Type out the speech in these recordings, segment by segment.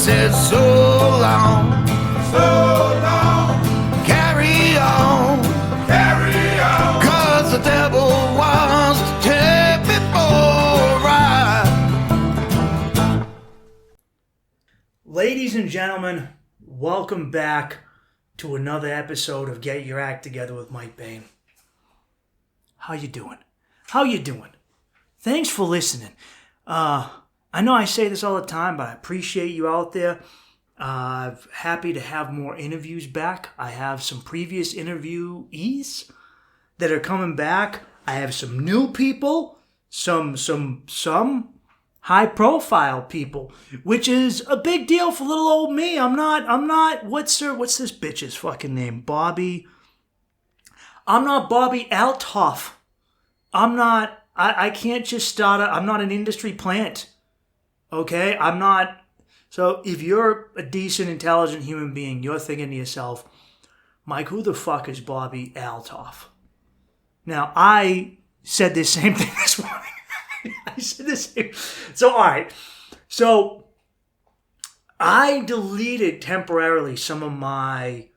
said so long, carry on, 'cause the devil wants to take me for a ride. Ladies and gentlemen, welcome back to another episode of Get Your Act Together with Mike Bain. How you doing? Thanks for listening. I know I say this all the time, but I appreciate you out there. Happy to have more interviews back. I have some previous interviewees that are coming back. I have some new people, some high-profile people, which is a big deal for little old me. I'm not. What's this bitch's fucking name? Bobbi. I'm not Bobbi Althoff. I can't just start. I'm not an industry plant. Okay, I'm not. So if you're a decent, intelligent human being, you're thinking to yourself, Mike, who the fuck is Bobbi Althoff? Now, I said this same thing this morning. I said the same. So, all right. So, I deleted temporarily some of my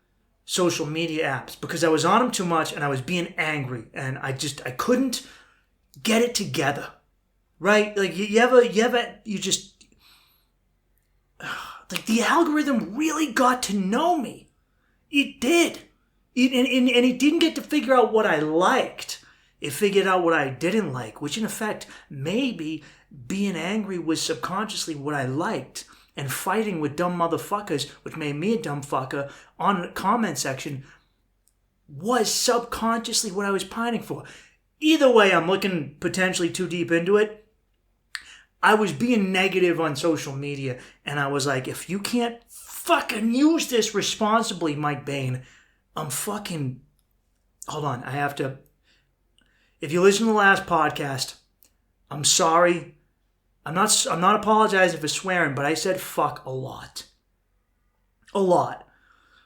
social media apps because I was on them too much and I was being angry and I couldn't get it together. Right? Like, you just, like, the algorithm really got to know me. It did. And it didn't get to figure out what I liked. It figured out what I didn't like, which in effect, maybe being angry was subconsciously what I liked. And fighting with dumb motherfuckers, which made me a dumb fucker, on the comment section was subconsciously what I was pining for. Either way, I'm looking potentially too deep into it. I was being negative on social media, and I was like, if you can't fucking use this responsibly, Mike Bain, I'm fucking... Hold on, I have to... If you listen to the last podcast, I'm sorry. I'm not apologizing for swearing, but I said fuck a lot. A lot.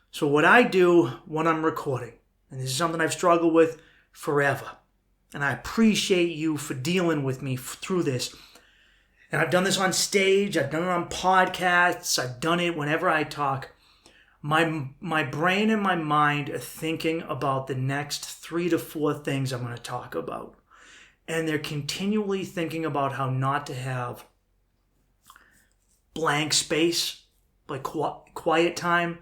So what I do when I'm recording, and this is something I've struggled with forever, and I appreciate you for dealing with me through this. And I've done this on stage, I've done it on podcasts, I've done it whenever I talk. My brain and my mind are thinking about the next 3 to 4 things I'm going to talk about. And they're continually thinking about how not to have blank space, like quiet time.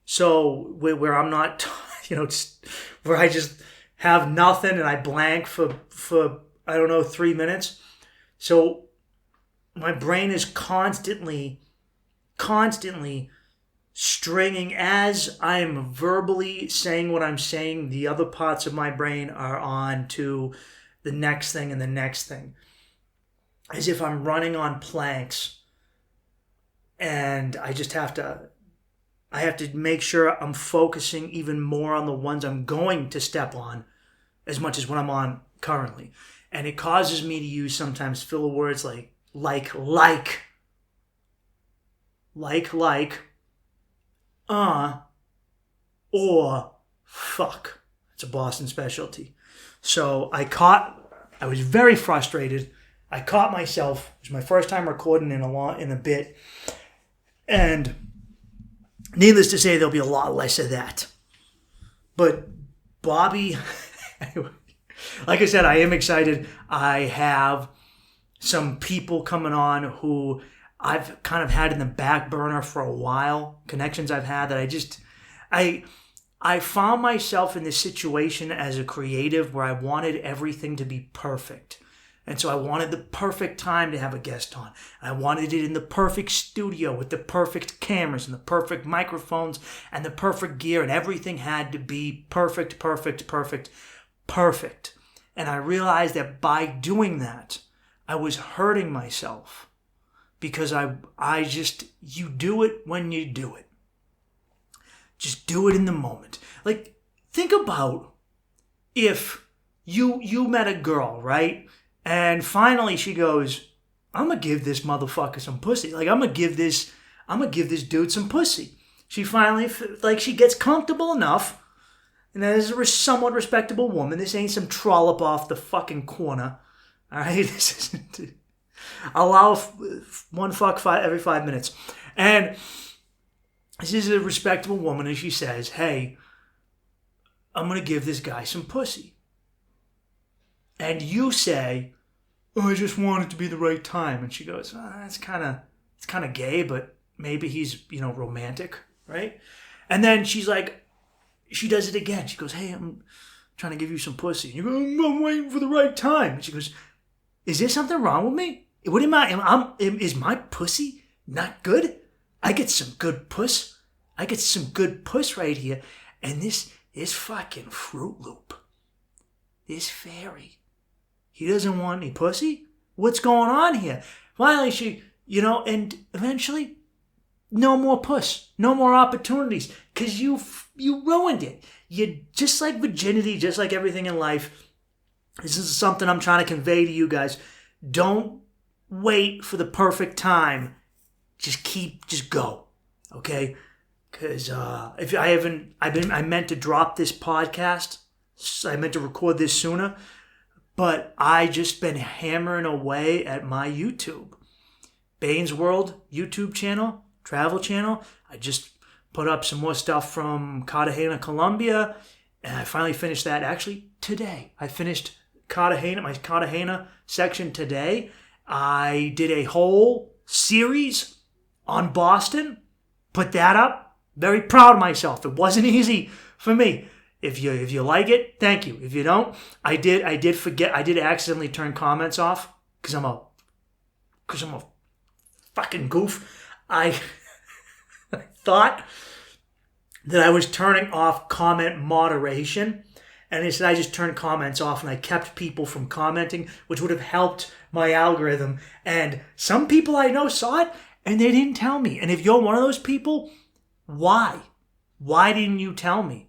So where I'm not, where I just have nothing and I blank for 3 minutes. So my brain is constantly stringing as I'm verbally saying what I'm saying. The other parts of my brain are on to the next thing and the next thing. As if I'm running on planks. And I have to make sure I'm focusing even more on the ones I'm going to step on as much as what I'm on currently. And it causes me to use sometimes filler words like, or fuck. It's a Boston specialty. So I was very frustrated. I caught myself. It was my first time recording in a bit. And needless to say, there'll be a lot less of that. But Bobbi, anyway, like I said, I am excited. I have some people coming on who I've kind of had in the back burner for a while. Connections I've had that I found myself in this situation as a creative where I wanted everything to be perfect. And so I wanted the perfect time to have a guest on. I wanted it in the perfect studio with the perfect cameras and the perfect microphones and the perfect gear. And everything had to be perfect. And I realized that by doing that, I was hurting myself. Because you do it when you do it. Just do it in the moment. Like, think about if you met a girl, right? And finally she goes, I'm going to give this motherfucker some pussy. Like, I'm going to give this dude some pussy. She finally, she gets comfortable enough. And as a somewhat respectable woman, this ain't some trollop off the fucking corner. All right? This isn't... Allow one fuck every 5 minutes. And this is a respectable woman, and she says, hey, I'm going to give this guy some pussy. And you say, oh, I just want it to be the right time. And she goes, it's kind of gay, but maybe he's, romantic, right? And then she's like, she does it again. She goes, hey, I'm trying to give you some pussy. And you go, I'm waiting for the right time. And she goes, is there something wrong with me? What am I? Is my pussy not good? I get some good puss. I get some good puss right here. And this fucking Fruit Loop, this fairy, he doesn't want any pussy? What's going on here? Finally, she, and eventually, no more puss, no more opportunities, because you ruined it. You just like virginity, just like everything in life. This is something I'm trying to convey to you guys. Don't wait for the perfect time. Just go, okay? Because if I meant to drop this podcast. I meant to record this sooner, but I just been hammering away at my YouTube. Bane's World YouTube channel, travel channel. I just put up some more stuff from Cartagena, Colombia, and I finally finished that actually today. I finished my Cartagena section today. I did a whole series on Boston, put that up. Very proud of myself. It wasn't easy for me. If you like it, thank you. If you don't, I did accidentally turn comments off because I'm a fucking goof. I thought that I was turning off comment moderation, and instead I just turned comments off, and I kept people from commenting, which would have helped my algorithm. And some people I know saw it, and they didn't tell me. And if you're one of those people, why? Why didn't you tell me?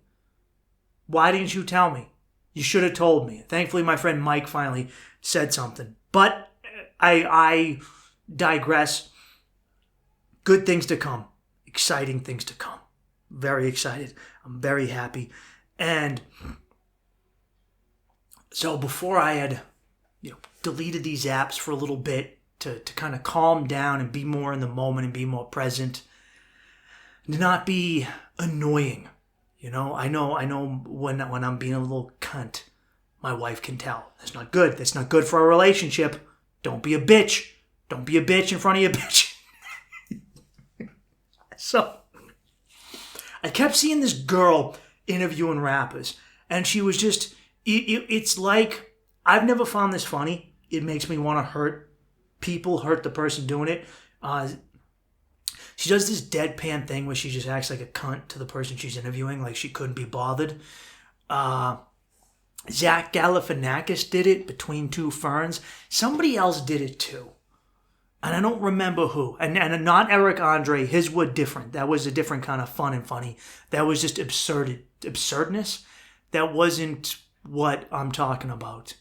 Why didn't you tell me? You should have told me. Thankfully, my friend Mike finally said something. But I digress. Good things to come. Exciting things to come. Very excited. I'm very happy. And so before I had deleted these apps for a little bit to kind of calm down and be more in the moment and be more present, to not be annoying. I know when I'm being a little cunt, my wife can tell. That's not good. That's not good for our relationship. Don't be a bitch. Don't be a bitch in front of your bitch. So, I kept seeing this girl interviewing rappers, and she was just, it's like, I've never found this funny. It makes me want to hurt the person doing it. She does this deadpan thing where she just acts like a cunt to the person she's interviewing, like she couldn't be bothered. Zach Galifianakis did it between two ferns. Somebody else did it too. And I don't remember who. And not Eric Andre. His were different. That was a different kind of fun and funny. That was just absurdness. That wasn't what I'm talking about.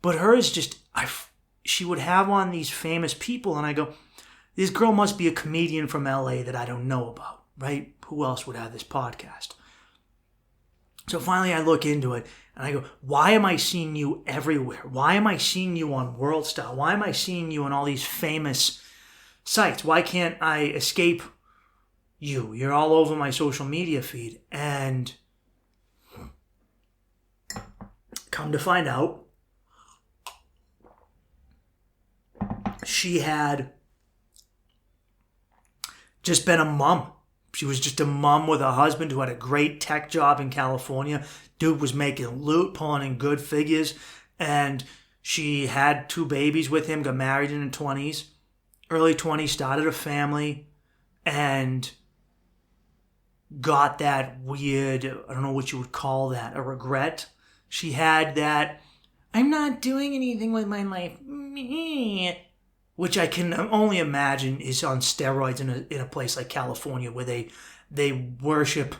But hers just, she would have on these famous people, and I go, this girl must be a comedian from LA that I don't know about, right? Who else would have this podcast? So finally I look into it and I go, why am I seeing you everywhere? Why am I seeing you on World Star? Why am I seeing you on all these famous sites? Why can't I escape you? You're all over my social media feed. And come to find out, she had just been a mom. She was just a mom with a husband who had a great tech job in California. Dude was making loot, pulling in good figures. And she had 2 babies with him, got married in her 20s, early 20s, started a family, and got that weird, I don't know what you would call that, a regret. She had that, I'm not doing anything with my life, which I can only imagine is on steroids in a place like California where they worship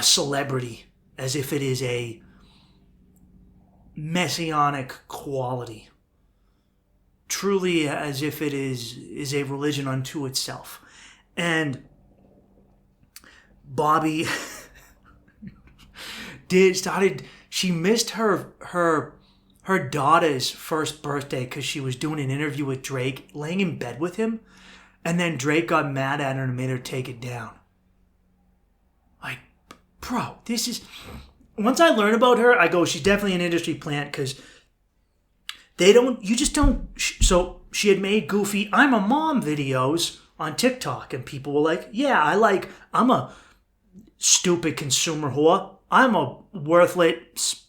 celebrity as if it is a messianic quality. Truly as if it is a religion unto itself. And Bobbi she missed her daughter's first birthday because she was doing an interview with Drake, laying in bed with him. And then Drake got mad at her and made her take it down. Like, bro, this is... Once I learn about her, I go, she's definitely an industry plant because you just don't... So she had made goofy I'm a mom videos on TikTok and people were like, yeah, I'm a stupid consumer whore. I'm a worthless,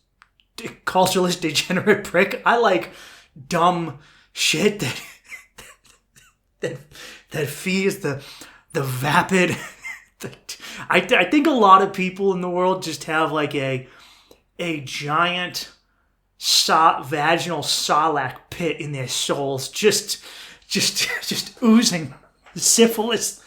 culturalist, degenerate prick. I like dumb shit that feeds the vapid. I think a lot of people in the world just have like a giant vaginal sarlacc pit in their souls, just oozing syphilis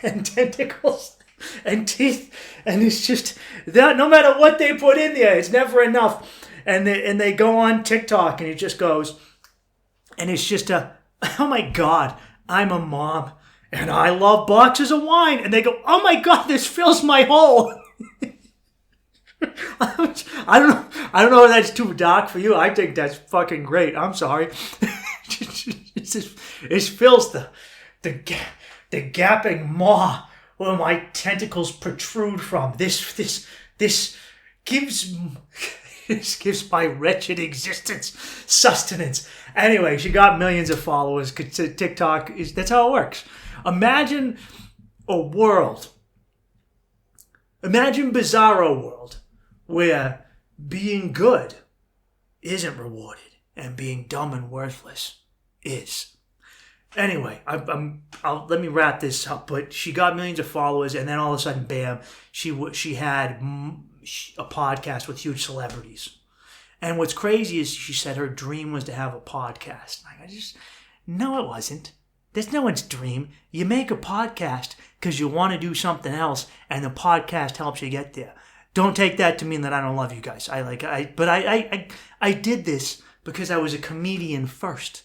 and tentacles and teeth, and it's just that no matter what they put in there, it's never enough. And they go on TikTok and it just goes, and it's just oh my God, I'm a mom and I love boxes of wine, and they go, oh my God, this fills my hole. I don't know if that's too dark for you. I think that's fucking great. I'm sorry. It fills the gaping maw where my tentacles protrude from. This gives my wretched existence sustenance. Anyway, she got millions of followers. TikTok that's how it works. Imagine Bizarro world where being good isn't rewarded and being dumb and worthless is. Anyway, let me wrap this up. But she got millions of followers, and then all of a sudden, bam, she had a podcast with huge celebrities. And what's crazy is she said her dream was to have a podcast. No, it wasn't. That's no one's dream. You make a podcast because you want to do something else, and the podcast helps you get there. Don't take that to mean that I don't love you guys. But I did this because I was a comedian first.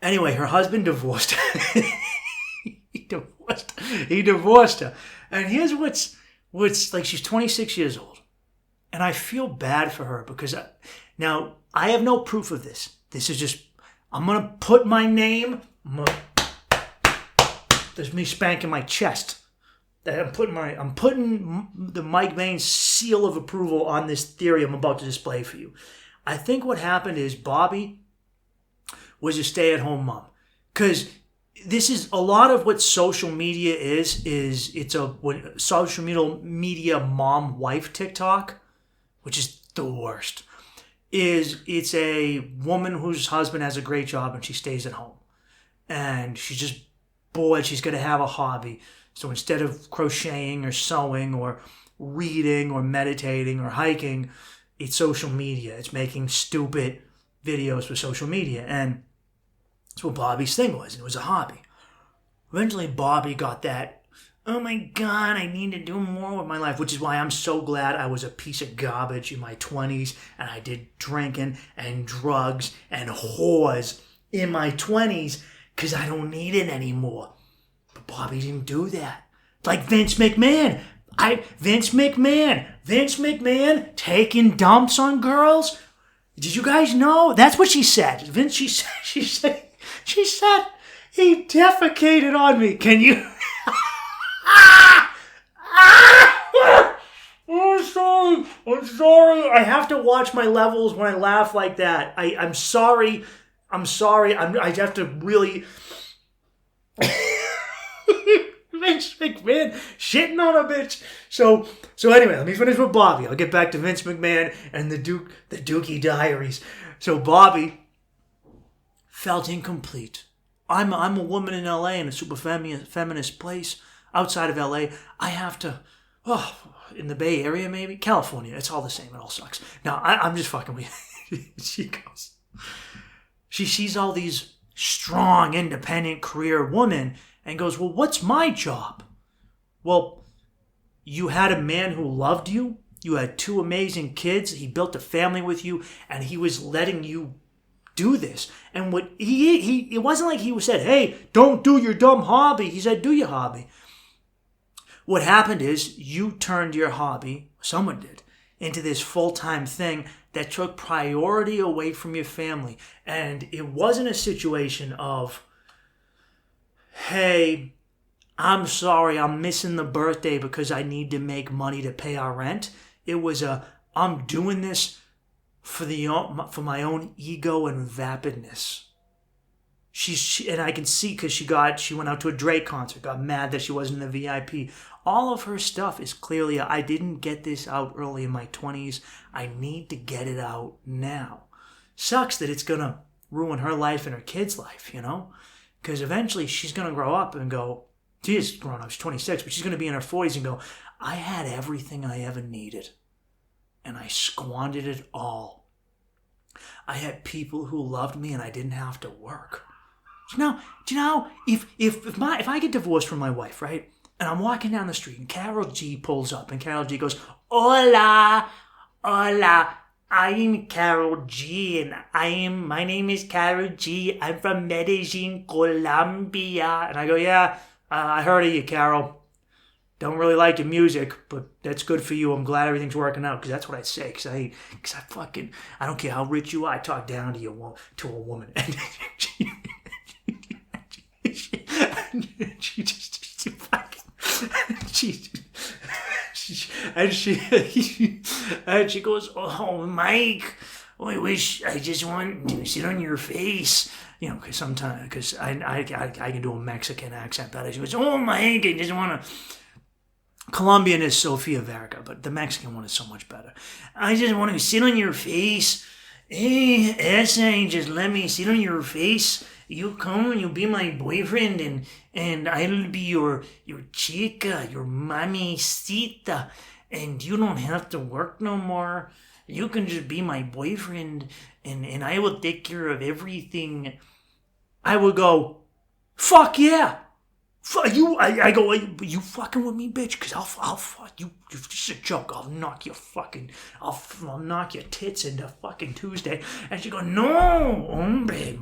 Anyway, her husband divorced her. He divorced her. And here's what's like, she's 26 years old. And I feel bad for her because now I have no proof of this. This is just, I'm going to put my name, there's me spanking my chest. I'm putting the Mike Bain seal of approval on this theory I'm about to display for you. I think what happened is Bobbi was a stay-at-home mom. Because this is a lot of what social media is it's a social media mom-wife TikTok, which is the worst. It's a woman whose husband has a great job and she stays at home. And she's just bored. She's going to have a hobby. So instead of crocheting or sewing or reading or meditating or hiking, it's social media. It's making stupid videos for social media. And that's what Bobbi's thing was. It was a hobby. Eventually, Bobbi got that, oh my God, I need to do more with my life, which is why I'm so glad I was a piece of garbage in my 20s and I did drinking and drugs and whores in my 20s because I don't need it anymore. But Bobbi didn't do that. Like Vince McMahon. Vince McMahon taking dumps on girls. Did you guys know? That's what she said. She said he defecated on me. Can you? I'm sorry. I have to watch my levels when I laugh like that. I'm sorry. I have to really. Vince McMahon shitting on a bitch. So anyway, let me finish with Bobbi. I'll get back to Vince McMahon and the Dookie Diaries. So Bobbi felt incomplete. I'm a woman in LA in a super feminist place. Outside of LA, I have to, in the Bay Area maybe? California, it's all the same. It all sucks. Now, I'm just fucking with you. She sees all these strong, independent career women and goes, well, what's my job? Well, you had a man who loved you. You had 2 amazing kids. He built a family with you, and he was letting you do this. And what it wasn't like he said, hey, don't do your dumb hobby. He said, do your hobby. What happened is you turned your hobby, someone did, into this full-time thing that took priority away from your family. And it wasn't a situation of, hey, I'm sorry, I'm missing the birthday because I need to make money to pay our rent. It was I'm doing this for my own ego and vapidness. And I can see because she went out to a Drake concert, got mad that she wasn't in the VIP. All of her stuff is clearly, I didn't get this out early in my 20s. I need to get it out now. Sucks that it's going to ruin her life and her kid's life, Because eventually she's going to grow up and go, she is grown up, she's 26, but she's going to be in her 40s and go, I had everything I ever needed, and I squandered it all. I had people who loved me, and I didn't have to work. Do you know, if I get divorced from my wife, right, and I'm walking down the street, and Carol G pulls up, and Carol G goes, hola, hola, I'm Carol G, and my name is Carol G, I'm from Medellin, Colombia, and I go, yeah, I heard of you, Carol. Don't really like your music, but that's good for you. I'm glad everything's working out, because that's what I say. Because I don't care how rich you are. I talk down to a woman, and she goes, oh, Mike, I wish I just want to sit on your face. Because I can do a Mexican accent better. She goes, oh, Mike, I just want to. Colombian is Sofia Vergara, but the Mexican one is so much better. I just want to sit on your face. Hey, Esa, just let me sit on your face. You come and you'll be my boyfriend, and I'll be your chica, your mamacita, and you don't have to work no more. You can just be my boyfriend, and I will take care of everything. I will go, fuck yeah. You, I go, you fucking with me, bitch? Because I'll fuck you. It's just a joke. I'll knock your tits into fucking Tuesday. And she go, no, hombre,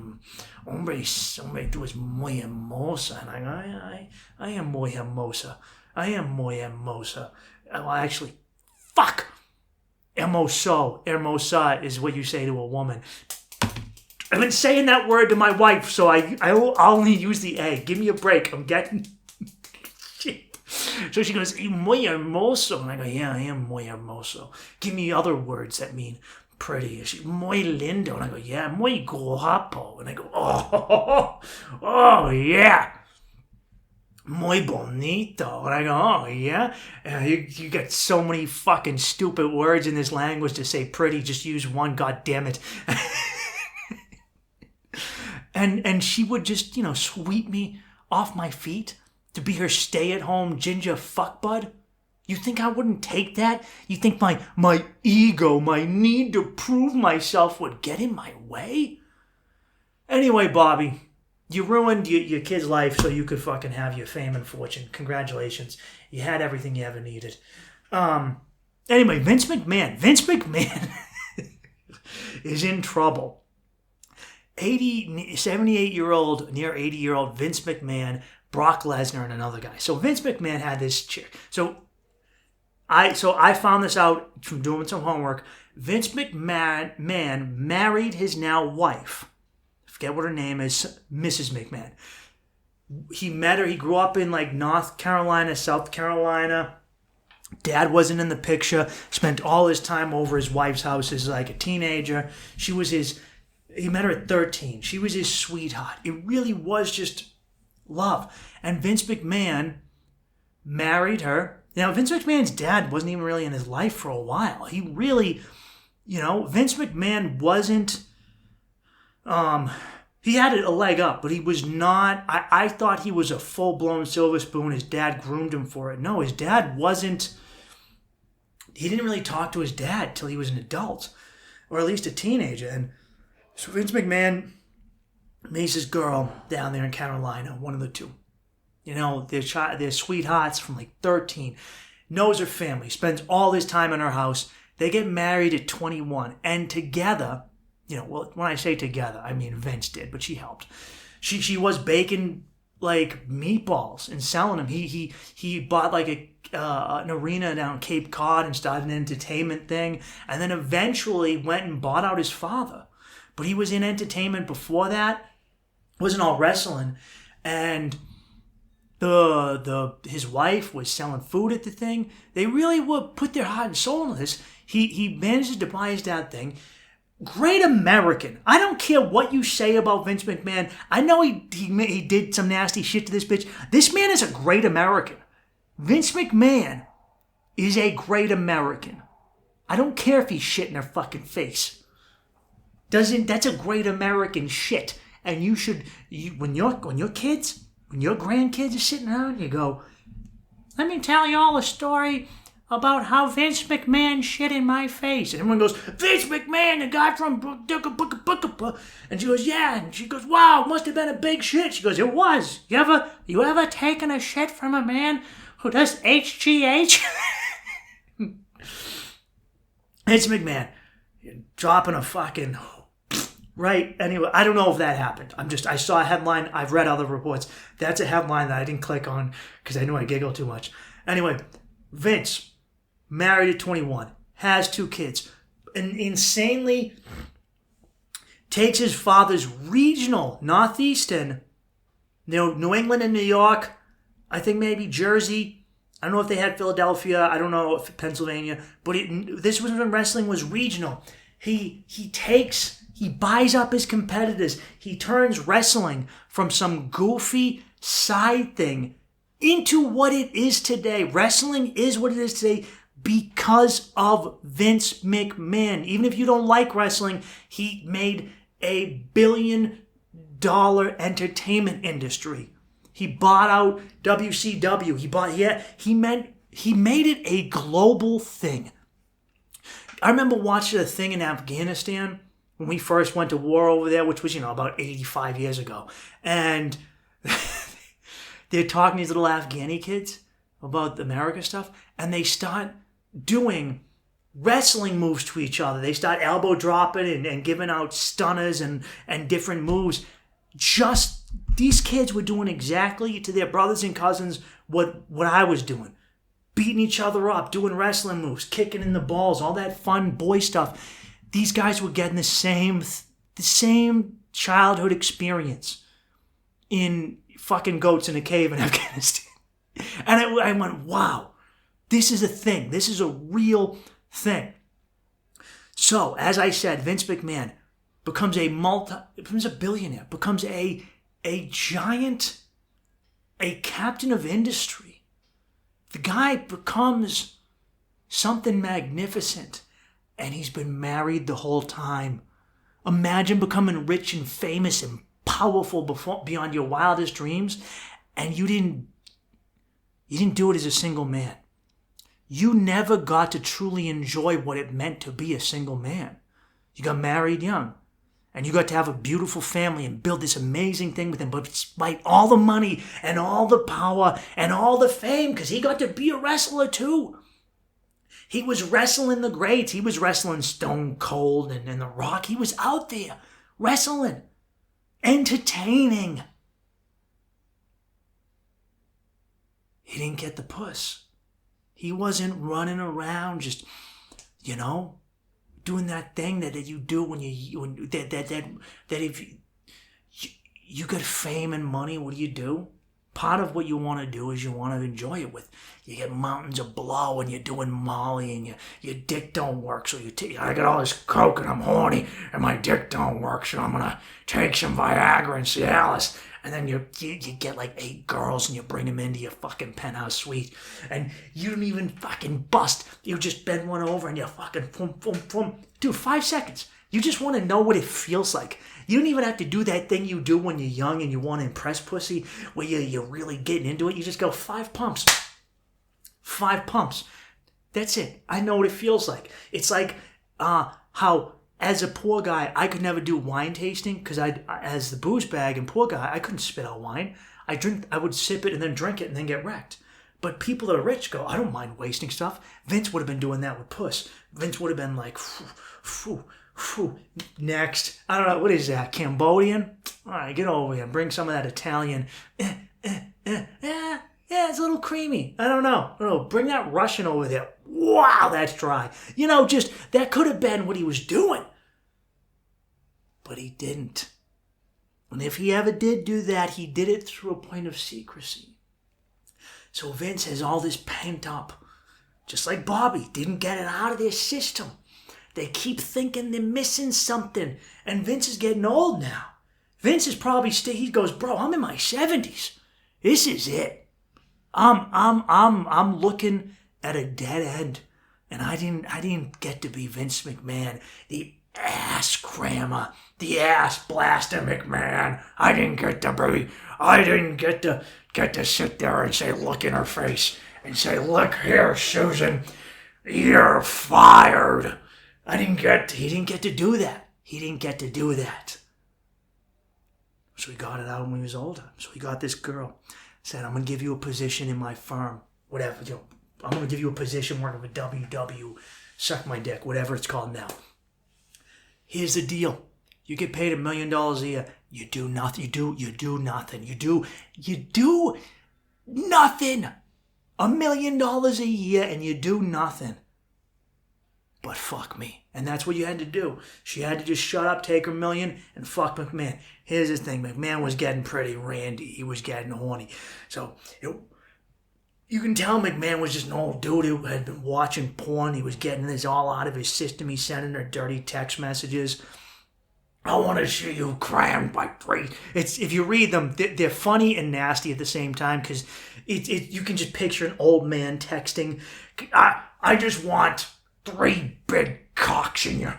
tú es muy hermosa. And I go, I am muy hermosa. I am muy hermosa. Well, actually, fuck. Hermosa is what you say to a woman. I've been saying that word to my wife, so I'll only use the A. Give me a break. I'm getting shit. So she goes, muy hermoso. And I go, yeah, I am muy hermoso. Give me other words that mean pretty. She, muy lindo. And I go, yeah, muy guapo. And I go, oh, yeah. Muy bonito. And I go, oh, yeah? You got so many fucking stupid words in this language to say pretty. Just use one, God damn it. And she would just, sweep me off my feet to be her stay-at-home ginger fuckbud? You think I wouldn't take that? You think my ego, my need to prove myself would get in my way? Anyway, Bobbi, you ruined your kid's life so you could fucking have your fame and fortune. Congratulations. You had everything you ever needed. Anyway, Vince McMahon is in trouble. 78-year-old, near 80-year-old Vince McMahon, Brock Lesnar, and another guy. So Vince McMahon had this chick. So I found this out from doing some homework. Vince McMahon married his now wife. I forget what her name is, Mrs. McMahon. He met her. He grew up in like North Carolina, South Carolina. Dad wasn't in the picture. Spent all his time over his wife's house as like a teenager. He met her at 13. She was his sweetheart. It really was just love. And Vince McMahon married her. Now, Vince McMahon's dad wasn't even really in his life for a while. He really, Vince McMahon wasn't, he had a leg up, but he was not, I thought he was a full-blown silver spoon. His dad groomed him for it. No, his dad wasn't, he didn't really talk to his dad till he was an adult, or at least a teenager. And so Vince McMahon meets this girl down there in Carolina, one of the two. They're sweethearts from like 13. Knows her family, spends all his time in her house. They get married at 21. And together, when I say together, I mean Vince did, but she helped. She was baking like meatballs and selling them. He bought like an arena down Cape Cod and started an entertainment thing. And then eventually went and bought out his father. But he was in entertainment before that. Wasn't all wrestling. And his wife was selling food at the thing. They really would put their heart and soul into this. He managed to buy his dad thing. Great American. I don't care what you say about Vince McMahon. I know he did some nasty shit to this bitch. This man is a great American. Vince McMahon is a great American. I don't care if he's shit in her fucking face. That's a great American shit. And you should, when your kids, when your grandkids are sitting around, you go, let me tell you all a story about how Vince McMahon shit in my face. And everyone goes, Vince McMahon, the guy from... And she goes, yeah. And she goes, wow, must have been a big shit. She goes, it was. You ever taken a shit from a man who does HGH? Vince McMahon, you're dropping a fucking... Right? Anyway, I don't know if that happened. I saw a headline. I've read other reports. That's a headline that I didn't click on because I knew I giggled too much. Anyway, Vince, married at 21, has 2 kids, and insanely takes his father's regional, Northeastern, New England and New York, I think maybe Jersey. I don't know if they had Philadelphia. I don't know if Pennsylvania. But this was when wrestling was regional. He buys up his competitors. He turns wrestling from some goofy side thing into what it is today. Wrestling is what it is today because of Vince McMahon. Even if you don't like wrestling, he made a $1 billion entertainment industry. He bought out WCW. He made it a global thing. I remember watching a thing in Afghanistan when we first went to war over there, which was, about 85 years ago. And they're talking to these little Afghani kids about the America stuff, and they start doing wrestling moves to each other. They start elbow dropping and giving out stunners and different moves. Just these kids were doing exactly to their brothers and cousins what I was doing. Beating each other up, doing wrestling moves, kicking in the balls, all that fun boy stuff. These guys were getting the same childhood experience in fucking goats in a cave in Afghanistan. And I went, wow, this is a thing. This is a real thing. So, as I said, Vince McMahon becomes a billionaire, becomes a giant, a captain of industry. The guy becomes something magnificent. And he's been married the whole time. Imagine becoming rich and famous and powerful beyond your wildest dreams, and you didn't do it as a single man. You never got to truly enjoy what it meant to be a single man. You got married young, and you got to have a beautiful family and build this amazing thing with him. But despite all the money and all the power and all the fame, because he got to be a wrestler too. He was wrestling the greats. He was wrestling Stone Cold and The Rock. He was out there wrestling, entertaining. He didn't get the puss. He wasn't running around just, doing that thing that you do when if you get fame and money. What do? Part of what you want to do is you want to enjoy it with. You get mountains of blow and you're doing Molly and your dick don't work. So I got all this coke and I'm horny and my dick don't work. So I'm going to take some Viagra and Cialis. And then you get like 8 girls and you bring them into your fucking penthouse suite. And you don't even fucking bust. You just bend one over and you fucking boom, boom, boom. Dude, 5 seconds. You just want to know what it feels like. You don't even have to do that thing you do when you're young and you want to impress pussy, where you're really getting into it. You just go 5 pumps. 5 pumps. That's it. I know what it feels like. It's like how, as a poor guy, I could never do wine tasting because as the booze bag and poor guy, I couldn't spit out wine. I would sip it and then drink it and then get wrecked. But people that are rich go, I don't mind wasting stuff. Vince would have been doing that with puss. Vince would have been like, next. I don't know, what is that, Cambodian? All right, get over here. Bring some of that Italian. Yeah, it's a little creamy. I don't know. Bring that Russian over there. Wow, that's dry. Just, that could have been what he was doing. But he didn't. And if he ever did do that, he did it through a point of secrecy. So Vince has all this pent up. Just like Bobbi didn't get it out of their system. They keep thinking they're missing something. And Vince is getting old now. Vince is probably he goes, bro, I'm in my 70s. This is it. I'm looking at a dead end. And I didn't get to be Vince McMahon, the ass crammer, the ass blaster McMahon. I didn't get to sit there and say, look in her face and say, look here, Susan, you're fired. He didn't get to do that. He didn't get to do that. So he got it out when he was older. So he got this girl, said, I'm going to give you a position in my firm, whatever, I'm going to give you a position working with WW, suck my dick, whatever it's called now. Here's the deal. You get paid $1 million a year. You do nothing. You do nothing. You do nothing. $1 million a year and you do nothing. But fuck me. And that's what you had to do. She had to just shut up, take her $1 million, and fuck McMahon. Here's the thing. McMahon was getting pretty randy. He was getting horny. So you can tell McMahon was just an old dude who had been watching porn. He was getting this all out of his system. He's sending her dirty text messages. I want to see you crammed by 3. If you read them, they're funny and nasty at the same time because you can just picture an old man texting. I just want 3 big cocks in you.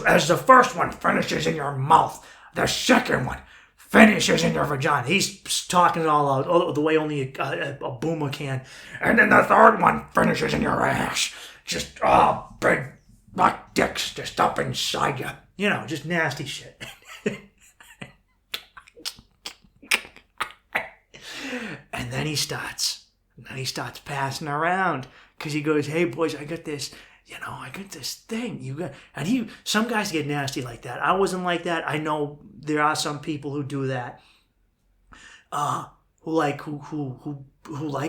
As the first one finishes in your mouth, the second one finishes in your vagina. He's talking it all out, the way only a boomer can. And then the third one finishes in your ass. Just, big butt dicks just up inside you. You know, just nasty shit. And then he starts passing around. Because he goes, hey, boys, I got this thing. Some guys get nasty like that. I wasn't like that. I know there are some people who do that. Who like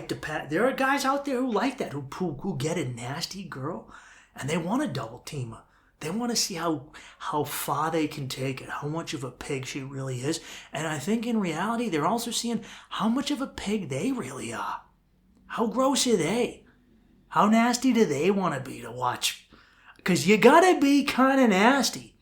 to pat. There are guys out there who like that, who get a nasty girl, and they want to double team her. They want to see how far they can take it, how much of a pig she really is. And I think in reality, they're also seeing how much of a pig they really are. How gross are they? How nasty do they want to be to watch? Because you gotta be kind of nasty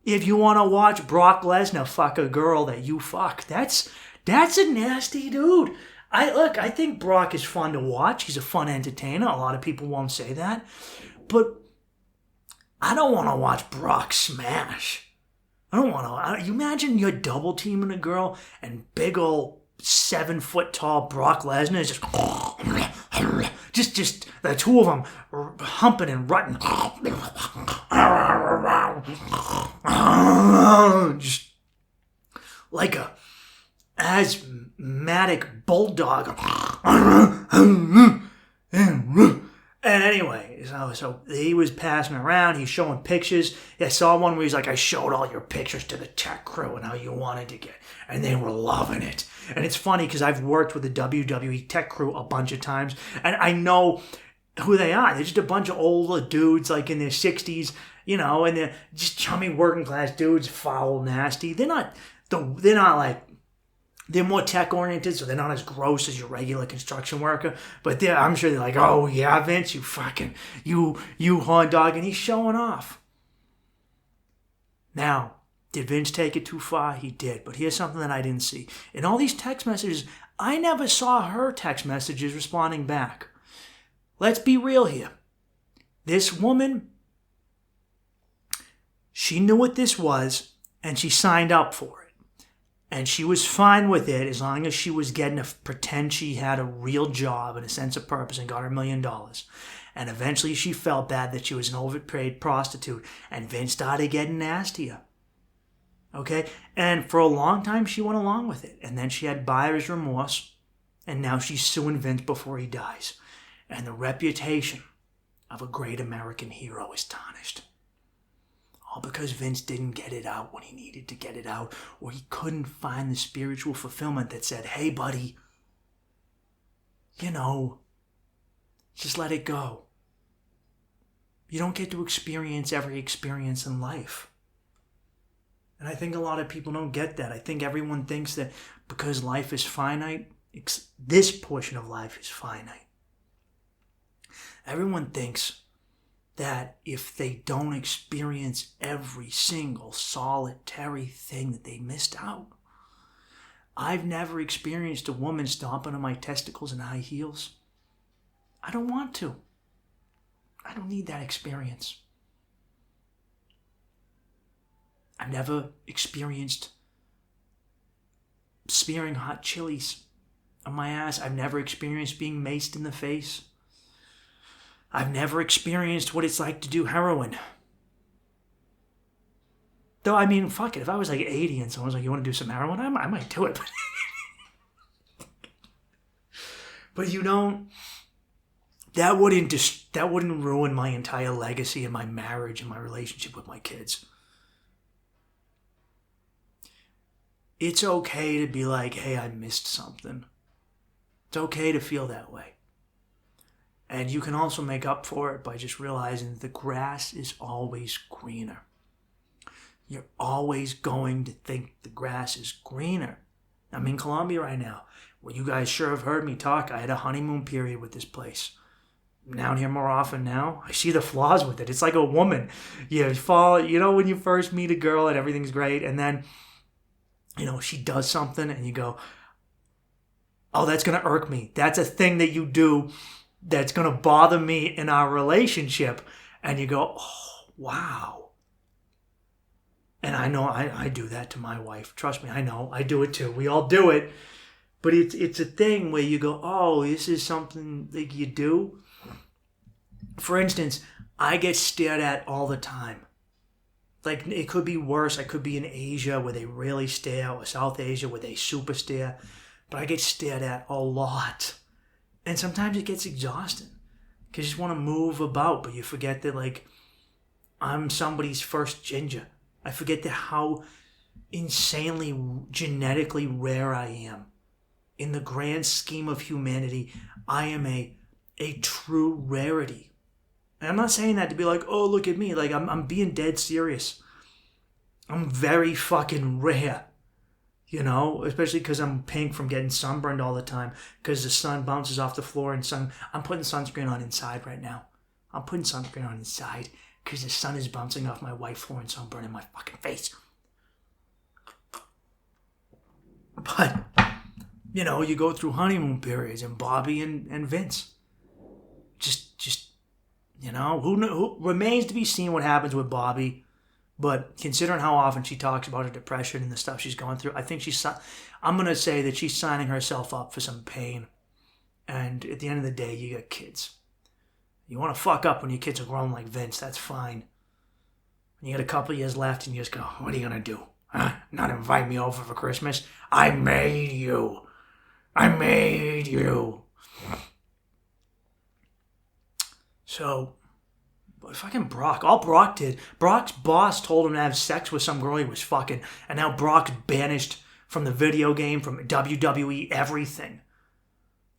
if you want to watch Brock Lesnar fuck a girl that you fuck. That's a nasty dude. I think Brock is fun to watch. He's a fun entertainer. A lot of people won't say that. But I don't want to watch Brock smash. I don't want to. You imagine you're double teaming a girl and big old 7 foot tall Brock Lesnar is just the two of them humping and rutting. Just like a asthmatic bulldog. And anyway, so he was passing around. He's showing pictures. I saw one where he's like, I showed all your pictures to the tech crew and how you wanted to get. And they were loving it. And it's funny because I've worked with the WWE tech crew a bunch of times. And I know who they are. They're just a bunch of older dudes like in their 60s, you know, and they're just chummy working class dudes, foul, nasty. They're not like, they're more tech-oriented, so they're not as gross as your regular construction worker. But I'm sure they're like, oh, yeah, Vince, you fucking, you horn dog. And he's showing off. Now, did Vince take it too far? He did. But here's something that I didn't see. In all these text messages, I never saw her text messages responding back. Let's be real here. This woman, she knew what this was, and she signed up for it. And she was fine with it as long as she was getting to pretend she had a real job and a sense of purpose and got her $1 million. And eventually she felt bad that she was an overpaid prostitute. And Vince started getting nastier. Okay? And for a long time she went along with it. And then she had buyer's remorse. And now she's suing Vince before he dies. And the reputation of a great American hero is tarnished. All because Vince didn't get it out when he needed to get it out, or he couldn't find the spiritual fulfillment that said, hey, buddy, you know, just let it go. You don't get to experience every experience in life. And I think a lot of people don't get that. I think everyone thinks that because life is finite This portion of life is finite. Everyone thinks that if they don't experience every single solitary thing that they missed out. I've never experienced a woman stomping on my testicles in high heels. I don't want to. I don't need that experience. I've never experienced spearing hot chilies on my ass. I've never experienced being maced in the face. I've never experienced what it's like to do heroin. Though, I mean, fuck it. If I was like 80 and someone was like, you want to do some heroin? I might do it. But you don't... That wouldn't ruin my entire legacy and my marriage and my relationship with my kids. It's okay to be like, hey, I missed something. It's okay to feel that way. And you can also make up for it by just realizing that the grass is always greener. You're always going to think the grass is greener. I'm in Colombia right now. Well, you guys sure have heard me talk. I had a honeymoon period with this place. I'm down here more often now. I see the flaws with it. It's like a woman. You fall, when you first meet a girl and everything's great, and then, she does something and you go, oh, that's going to irk me. That's a thing that you do that's going to bother me in our relationship. And you go, oh, wow. And I know I do that to my wife. Trust me, I know. I do it too. We all do it. But it's a thing where you go, oh, this is something that you do. For instance, I get stared at all the time. Like, it could be worse. I could be in Asia where they really stare, or South Asia where they super stare. But I get stared at a lot. And sometimes it gets exhausting. Because you just want to move about, but you forget that, like, I'm somebody's first ginger. I forget that how insanely genetically rare I am. In the grand scheme of humanity, I am a true rarity. And I'm not saying that to be like, oh, look at me. Like, I'm being dead serious. I'm very fucking rare. Especially because I'm pink from getting sunburned all the time. Because the sun bounces off the floor and I'm putting sunscreen on inside right now. I'm putting sunscreen on inside because the sun is bouncing off my white floor and sunburning my fucking face. But, you go through honeymoon periods and Bobbi and Vince. Who remains to be seen what happens with Bobbi. But considering how often she talks about her depression and the stuff she's going through, I think I'm going to say that she's signing herself up for some pain. And at the end of the day, you got kids. You want to fuck up when your kids are grown like Vince, that's fine. And you got a couple of years left and you just go, what are you going to do? Huh? Not invite me over for Christmas? I made you. So... But fucking Brock. All Brock did, Brock's boss told him to have sex with some girl he was fucking. And now Brock's banished from the video game, from WWE, everything.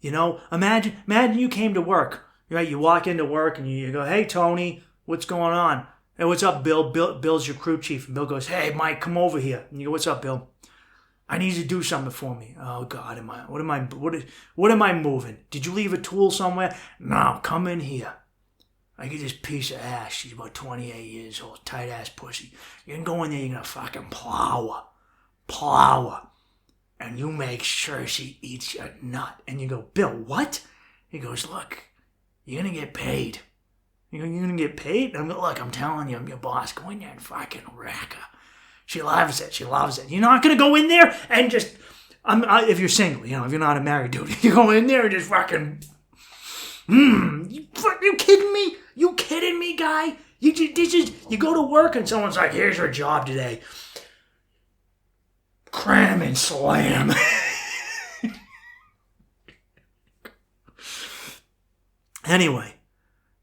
Imagine you came to work. Right? You walk into work and you go, hey, Tony, what's going on? Hey, what's up, Bill? Bill's your crew chief. And Bill goes, hey, Mike, come over here. And you go, what's up, Bill? I need you to do something for me. Oh, God, what am I moving? Did you leave a tool somewhere? No, come in here. I get this piece of ass. She's about 28 years old. Tight ass pussy. You can go in there, you're going to fucking plow her. And you make sure she eats your nut. And you go, Bill, what? He goes, look, you're going to get paid. You're going to get paid? And look, I'm telling you, I'm your boss. Go in there and fucking wreck her. She loves it. You're not going to go in there and just... if you're single, if you're not a married dude, you go in there and just fucking... You kidding me? You kidding me, guy? You go to work and someone's like, here's your job today. Cram and slam. Anyway,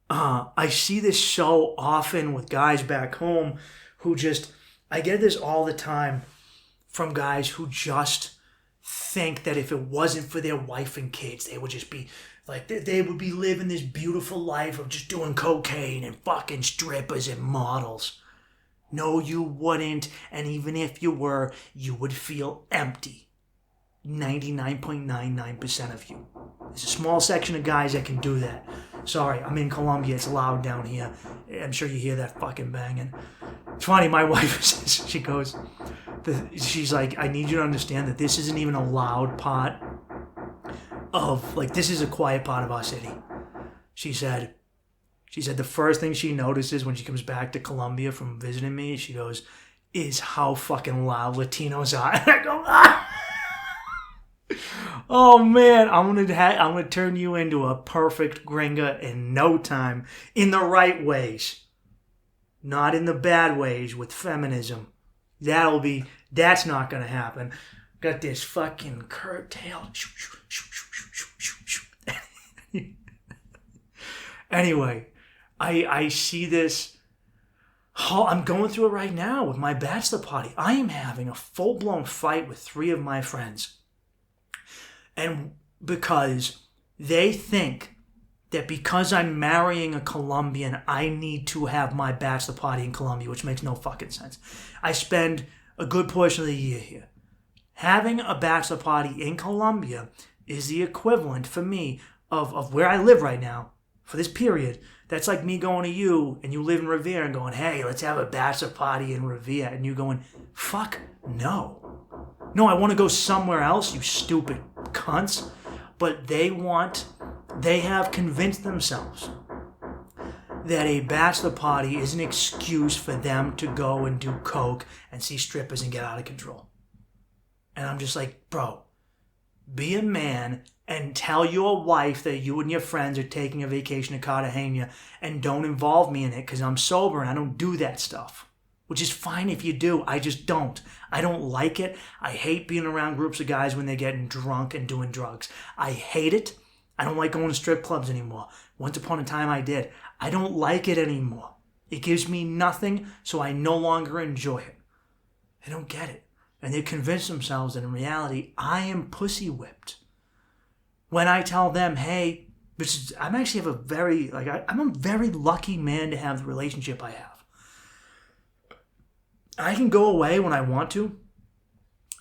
I see this so often with guys back home who I get this all the time from guys who just think that if it wasn't for their wife and kids, they would just be... Like, they would be living this beautiful life of just doing cocaine and fucking strippers and models. No, you wouldn't. And even if you were, you would feel empty. 99.99% of you. There's a small section of guys that can do that. Sorry, I'm in Colombia. It's loud down here. I'm sure you hear that fucking banging. It's funny, my wife says, she's like, I need you to understand that this isn't even a loud part of, like, this is a quiet part of our city. She said the first thing she notices when she comes back to Colombia from visiting me, she goes, is how fucking loud Latinos are. And I go, ah! Oh man, I'm gonna turn you into a perfect gringa in no time, in the right ways, not in the bad ways with feminism. That's not gonna happen. Got this fucking curtail. Anyway, I see this. Oh, I'm going through it right now with my bachelor party. I am having a full-blown fight with 3 of my friends. And because they think that because I'm marrying a Colombian, I need to have my bachelor party in Colombia, which makes no fucking sense. I spend a good portion of the year here. Having a bachelor party in Colombia is the equivalent for me of where I live right now, for this period. That's like me going to you, and you live in Revere, and going, hey, let's have a bachelor party in Revere. And you going, fuck no. No, I want to go somewhere else, you stupid cunts. But they have convinced themselves that a bachelor party is an excuse for them to go and do coke and see strippers and get out of control. And I'm just like, bro, be a man and tell your wife that you and your friends are taking a vacation to Cartagena and don't involve me in it because I'm sober and I don't do that stuff. Which is fine if you do. I just don't. I don't like it. I hate being around groups of guys when they're getting drunk and doing drugs. I hate it. I don't like going to strip clubs anymore. Once upon a time I did. I don't like it anymore. It gives me nothing, so I no longer enjoy it. They don't get it. And they convince themselves that in reality, I am pussy whipped. When I tell them, hey, I'm actually I'm a very lucky man to have the relationship I have. I can go away when I want to,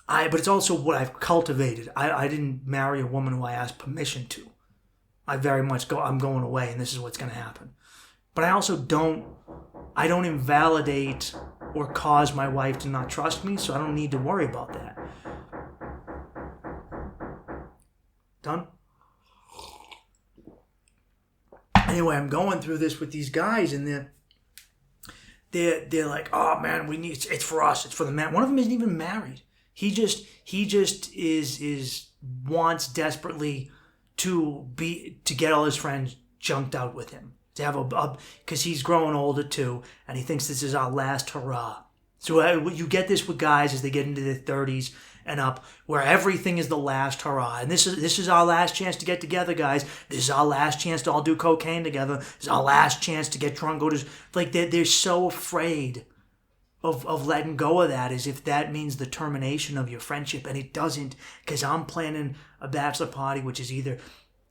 but it's also what I've cultivated. I didn't marry a woman who I asked permission to. I very much I'm going away and this is what's going to happen. But I also don't invalidate or cause my wife to not trust me, so I don't need to worry about that. Done? Anyway, I'm going through this with these guys and they're like, oh man, it's for us, it's for the man. One of them isn't even married. He just wants desperately to get all his friends junked out with him. To have because he's growing older too, and he thinks this is our last hurrah. So you get this with guys as they get into their 30s and up, where everything is the last hurrah. And this is our last chance to get together, guys. This is our last chance to all do cocaine together. This is our last chance to get drunk. Like they're so afraid of letting go of that, as if that means the termination of your friendship, and it doesn't. Because I'm planning a bachelor party, which is either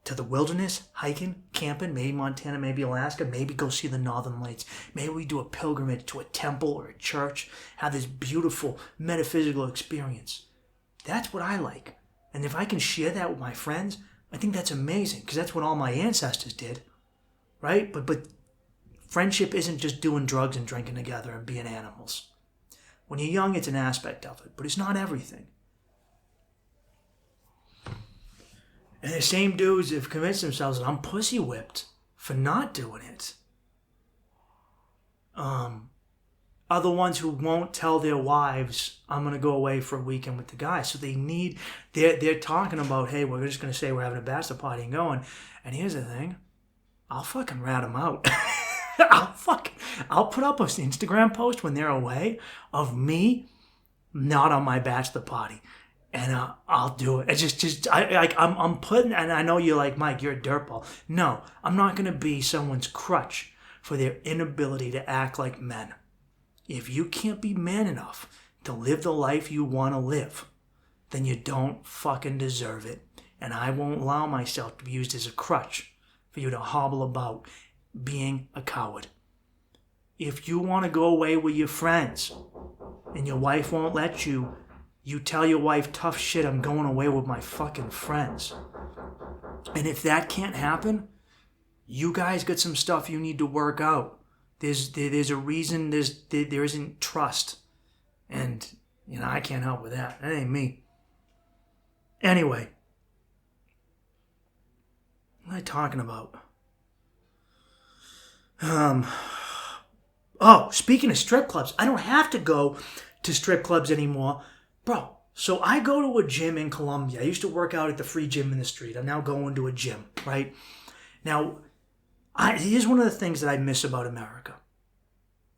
to the wilderness, hiking, camping, maybe Montana, maybe Alaska, maybe go see the Northern Lights. Maybe we do a pilgrimage to a temple or a church, have this beautiful metaphysical experience. That's what I like. And if I can share that with my friends, I think that's amazing, because that's what all my ancestors did, right? But friendship isn't just doing drugs and drinking together and being animals. When you're young, it's an aspect of it, but it's not everything. And the same dudes have convinced themselves that I'm pussy whipped for not doing it. Are the ones who won't tell their wives, I'm going to go away for a weekend with the guys. So they're talking about, hey, we're just going to say we're having a bachelor party and going. And here's the thing. I'll fucking rat them out. I'll put up an Instagram post when they're away of me not on my bachelor party. And I'll do it. I'm putting, and I know you're like, Mike, you're a dirtball. No, I'm not going to be someone's crutch for their inability to act like men. If you can't be man enough to live the life you want to live, then you don't fucking deserve it. And I won't allow myself to be used as a crutch for you to hobble about being a coward. If you want to go away with your friends and your wife won't let you, You tell your wife, tough shit, I'm going away with my fucking friends. And if that can't happen, you guys got some stuff you need to work out. There's a reason there isn't trust. And, I can't help with that. That ain't me. Anyway. What am I talking about? Speaking of strip clubs, I don't have to go to strip clubs anymore. Bro, so I go to a gym in Colombia. I used to work out at the free gym in the street. I'm now going to a gym, right? Now, here's one of the things that I miss about America.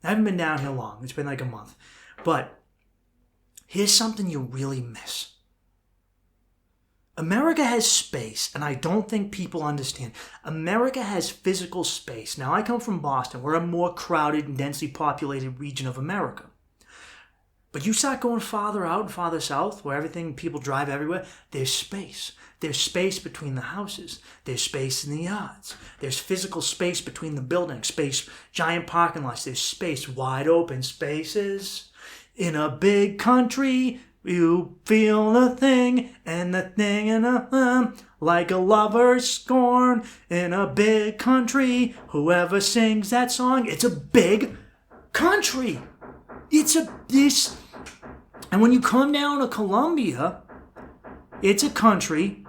I haven't been down here long. It's been like a month. But here's something you really miss. America has space, and I don't think people understand. America has physical space. Now, I come from Boston. We're a more crowded and densely populated region of America. But you start going farther out and farther south, where people drive everywhere, there's space. There's space between the houses. There's space in the yards. There's physical space between the buildings, giant parking lots. There's space, wide open spaces. In a big country, you feel the thing, and the thing in a like a lover's scorn. In a big country, whoever sings that song, it's a big country. And when you come down to Colombia, it's a country,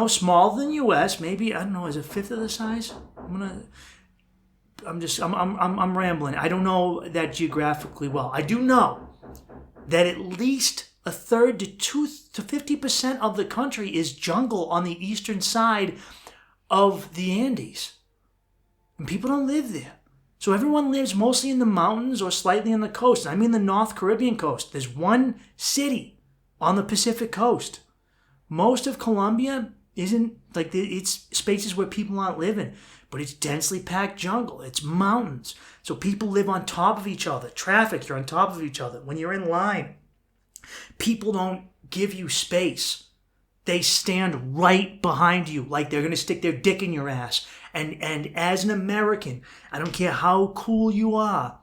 smaller than U.S. Maybe, I don't know, is it a fifth of the size? I'm rambling. I don't know that geographically well. I do know that at least a third to 50% of the country is jungle on the eastern side of the Andes. And people don't live there. So everyone lives mostly in the mountains or slightly on the coast. I mean the North Caribbean coast. There's one city on the Pacific coast. Most of Colombia isn't, it's spaces where people aren't living. But it's densely packed jungle. It's mountains. So people live on top of each other. Traffic, you're on top of each other. When you're in line, people don't give you space. They stand right behind you like they're going to stick their dick in your ass. And as an American, I don't care how cool you are.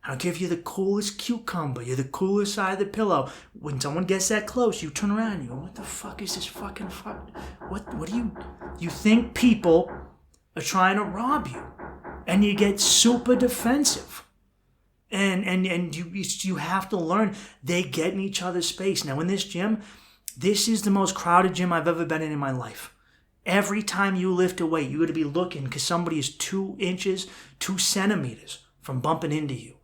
I don't care if you're the coolest cucumber. You're the coolest side of the pillow. When someone gets that close, you turn around and you go, what the fuck is this fucking fuck? What do you think people are trying to rob you? And you get super defensive. And you have to learn. They get in each other's space. Now in this gym, this is the most crowded gym I've ever been in my life. Every time you lift a weight, you're going to be looking because somebody is 2 inches, 2 centimeters from bumping into you.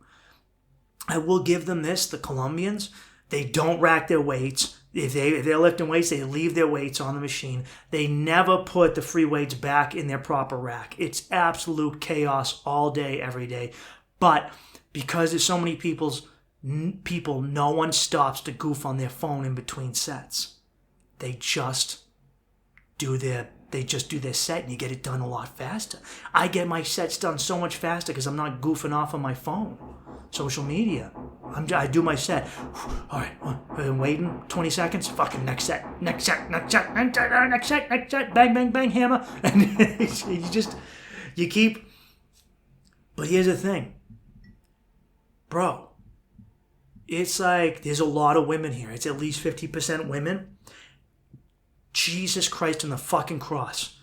I will give them this, the Colombians, they don't rack their weights. If they're lifting weights, they leave their weights on the machine. They never put the free weights back in their proper rack. It's absolute chaos all day, every day. But because there's so many people, no one stops to goof on their phone in between sets. They just do their set and you get it done a lot faster. I get my sets done so much faster because I'm not goofing off on my phone. Social media. I do my set. All right, I'm waiting 20 seconds. Fucking next set. Bang, bang, bang, hammer. And you keep. But here's the thing. Bro, it's like there's a lot of women here. It's at least 50% women. Jesus Christ on the fucking cross.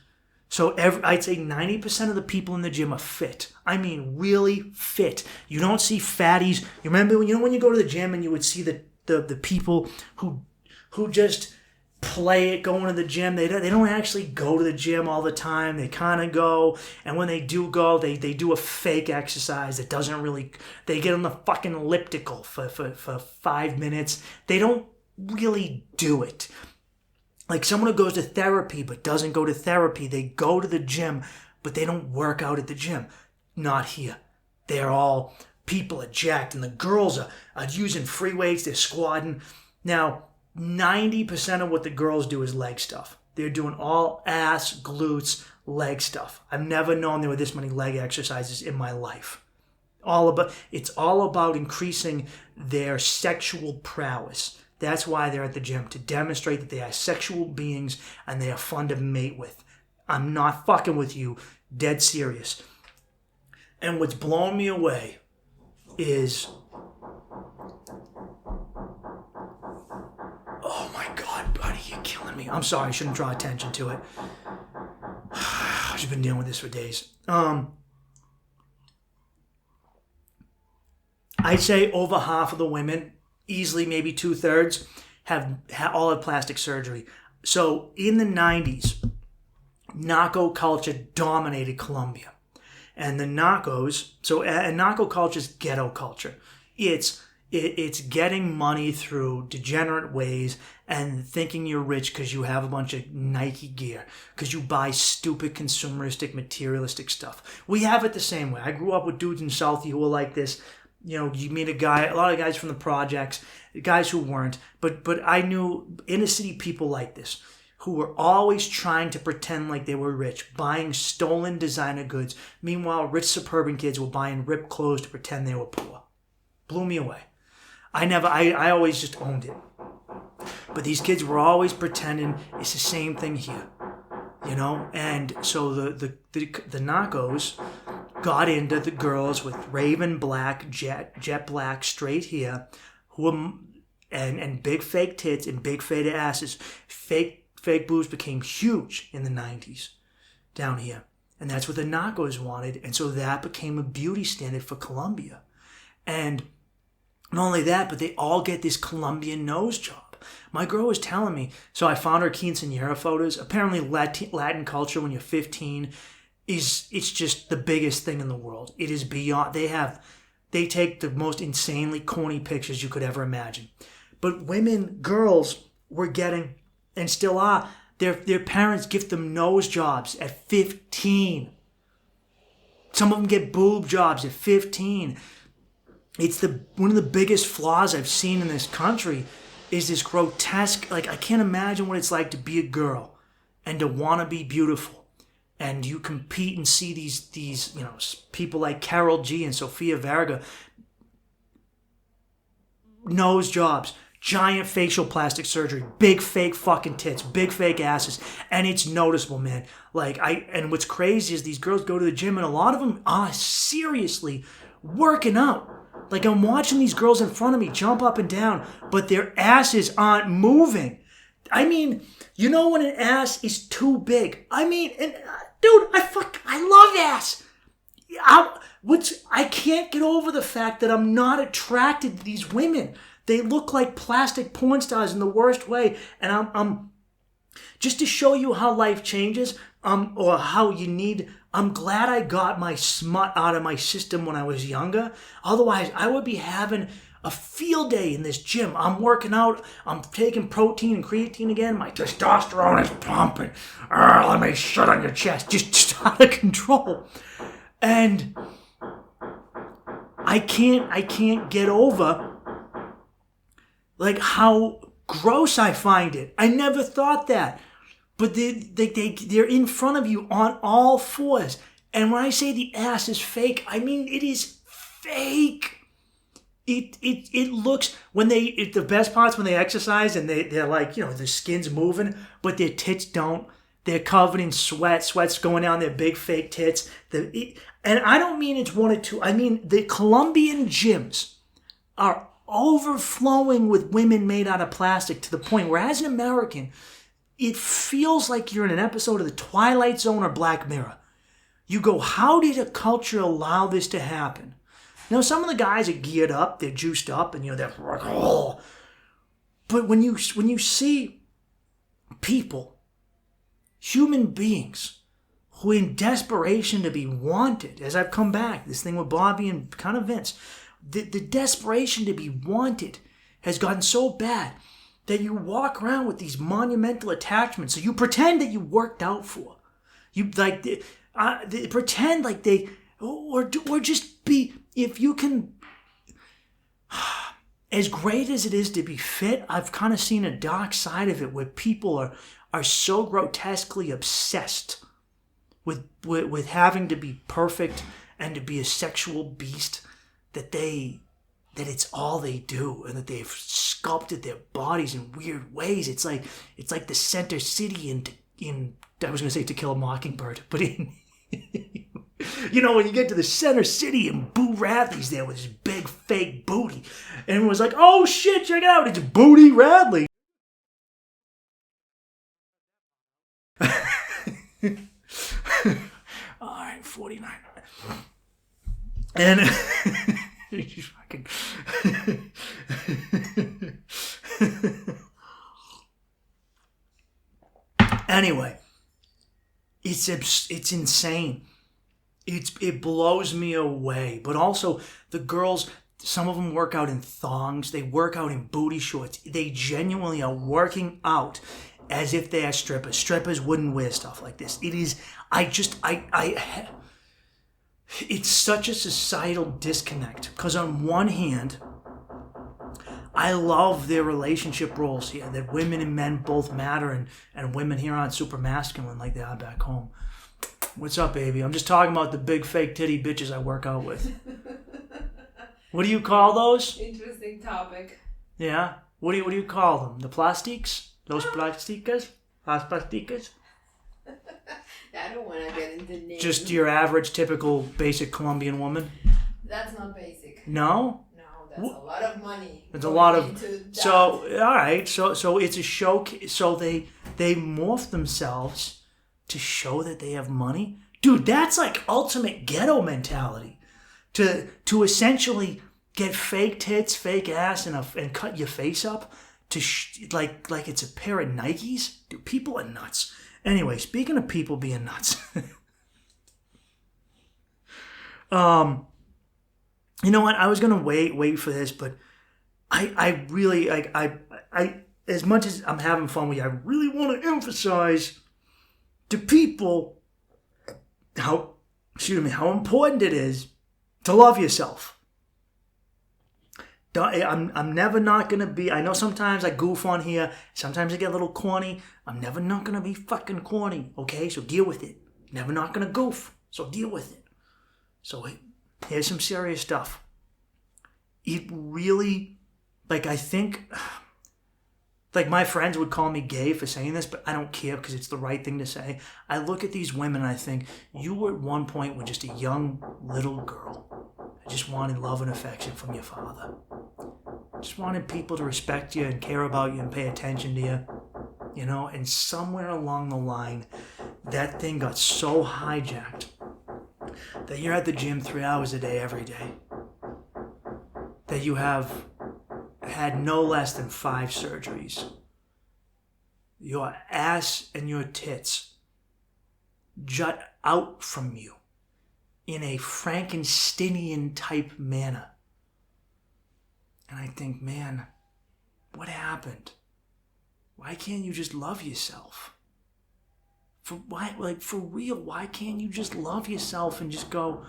So I'd say 90% of the people in the gym are fit. I mean, really fit. You don't see fatties. You remember when you go to the gym and you would see the people who just play it going to the gym. They don't actually go to the gym all the time. They kind of go, and when they do go, they do a fake exercise that doesn't really. They get on the fucking elliptical for 5 minutes. They don't really do it. Like someone who goes to therapy but doesn't go to therapy. They go to the gym, but they don't work out at the gym. Not here. They're all, people are jacked, and the girls are using free weights. They're squatting. Now, 90% of what the girls do is leg stuff. They're doing all ass, glutes, leg stuff. I've never known there were this many leg exercises in my life. It's all about increasing their sexual prowess. That's why they're at the gym, to demonstrate that they are sexual beings and they are fun to mate with. I'm not fucking with you, dead serious. And what's blown me away is me. I'm sorry, I shouldn't draw attention to it. I've just been dealing with this for days. I'd say over half of the women, easily maybe 2/3, all have plastic surgery. So in the 90s, narco culture dominated Colombia. And the narcos, and narco culture is ghetto culture. It's getting money through degenerate ways and thinking you're rich because you have a bunch of Nike gear, because you buy stupid consumeristic, materialistic stuff. We have it the same way. I grew up with dudes in Southie who were like this. You know, you meet a lot of guys from the projects, guys who weren't, but I knew inner city people like this, who were always trying to pretend like they were rich, buying stolen designer goods. Meanwhile, rich suburban kids were buying ripped clothes to pretend they were poor. Blew me away. I always just owned it. But these kids were always pretending it's the same thing here, you know? And so the narcos got into the girls with raven black, jet black, straight hair, and big fake tits and big faded asses. Fake boobs became huge in the 90s down here. And that's what the narcos wanted. And so that became a beauty standard for Colombia. And not only that, but they all get this Colombian nose job. My girl was telling me, so I found her quinceañera photos. Apparently Latin culture when you're 15 it's just the biggest thing in the world. It is beyond, they take the most insanely corny pictures you could ever imagine. But girls were getting, and still are, their parents gift them nose jobs at 15. Some of them get boob jobs at 15. It's one of the biggest flaws I've seen in this country is this grotesque, like I can't imagine what it's like to be a girl and to want to be beautiful. And you compete and see these people like Carol G and Sofia Vergara, nose jobs, giant facial plastic surgery, big fake fucking tits, big fake asses, and it's noticeable, man. And what's crazy is these girls go to the gym and a lot of them are seriously working out. Like I'm watching these girls in front of me jump up and down, but their asses aren't moving. I mean, you know when an ass is too big? I mean, dude, I love ass. I can't get over the fact that I'm not attracted to these women. They look like plastic porn stars in the worst way. And I'm just to show you how life changes, or how you need. I'm glad I got my smut out of my system when I was younger. Otherwise, I would be having a field day in this gym. I'm working out. I'm taking protein and creatine again. My testosterone is pumping. Let me shit on your chest. Just out of control. And I can't get over like how gross I find it. I never thought that. But they're in front of you on all fours. And when I say the ass is fake, I mean it is fake. It looks, the best part's when they exercise and they're like, their skin's moving, but their tits don't. They're covered in sweat's going down their big fake tits. And I don't mean it's one or two. I mean the Colombian gyms are overflowing with women made out of plastic to the point where as an American, it feels like you're in an episode of The Twilight Zone or Black Mirror. You go, how did a culture allow this to happen? Now, some of the guys are geared up, they're juiced up, and they're like, oh. But when you see people, human beings, who are in desperation to be wanted, as I've come back, this thing with Bobbi and kind of Vince, the desperation to be wanted has gotten so bad that you walk around with these monumental attachments. So you pretend that you worked out for. You they pretend like they, or just be, if you can, as great as it is to be fit, I've kind of seen a dark side of it where people are so grotesquely obsessed with having to be perfect and to be a sexual beast that it's all they do, and that they've sculpted their bodies in weird ways. It's like the center city in I was going to say To Kill a Mockingbird, but in when you get to the center city and Boo Radley's there with his big fake booty, and it was like, oh shit, check it out, it's Booty Radley. All right, 49. And you fucking anyway, it's insane. It blows me away. But also the girls, some of them work out in thongs. They work out in booty shorts. They genuinely are working out as if they are strippers. Strippers wouldn't wear stuff like this. It is. It's such a societal disconnect. Because on one hand, I love their relationship roles here. That women and men both matter, and women here aren't super masculine like they are back home. What's up, baby? I'm just talking about the big fake titty bitches I work out with. What do you call those? Interesting topic. Yeah? What do you call them? The plastiques? Los plasticas? Las plasticas? I don't want to get into names. Just your average, typical, basic Colombian woman? That's not basic. No? No, that's a lot of money. It's a lot of... That. So, all right. So it's a show. So they morph themselves to show that they have money. Dude, that's like ultimate ghetto mentality. To essentially get fake tits, fake ass, and cut your face up to like it's a pair of Nikes. Dude, people are nuts. Anyway, speaking of people being nuts, you know what? I was gonna wait for this, but I really I as much as I'm having fun with you, I really want to emphasize to people how important it is to love yourself. I'm never not going to be... I know sometimes I goof on here. Sometimes I get a little corny. I'm never not going to be fucking corny, okay? So deal with it. Never not going to goof. So deal with it. So here's some serious stuff. It really... Like, I think... Like, my friends would call me gay for saying this, but I don't care because it's the right thing to say. I look at these women and I think, you at one point were just a young little girl. I just wanted love and affection from your father. Just wanted people to respect you and care about you and pay attention to you. You know, and somewhere along the line, that thing got so hijacked that you're at the gym 3 hours a day every day. That you have had no less than 5 surgeries. Your ass and your tits jut out from you in a Frankensteinian type manner. And I think, man, what happened? Why can't you just love yourself? For real, why can't you just love yourself and just go,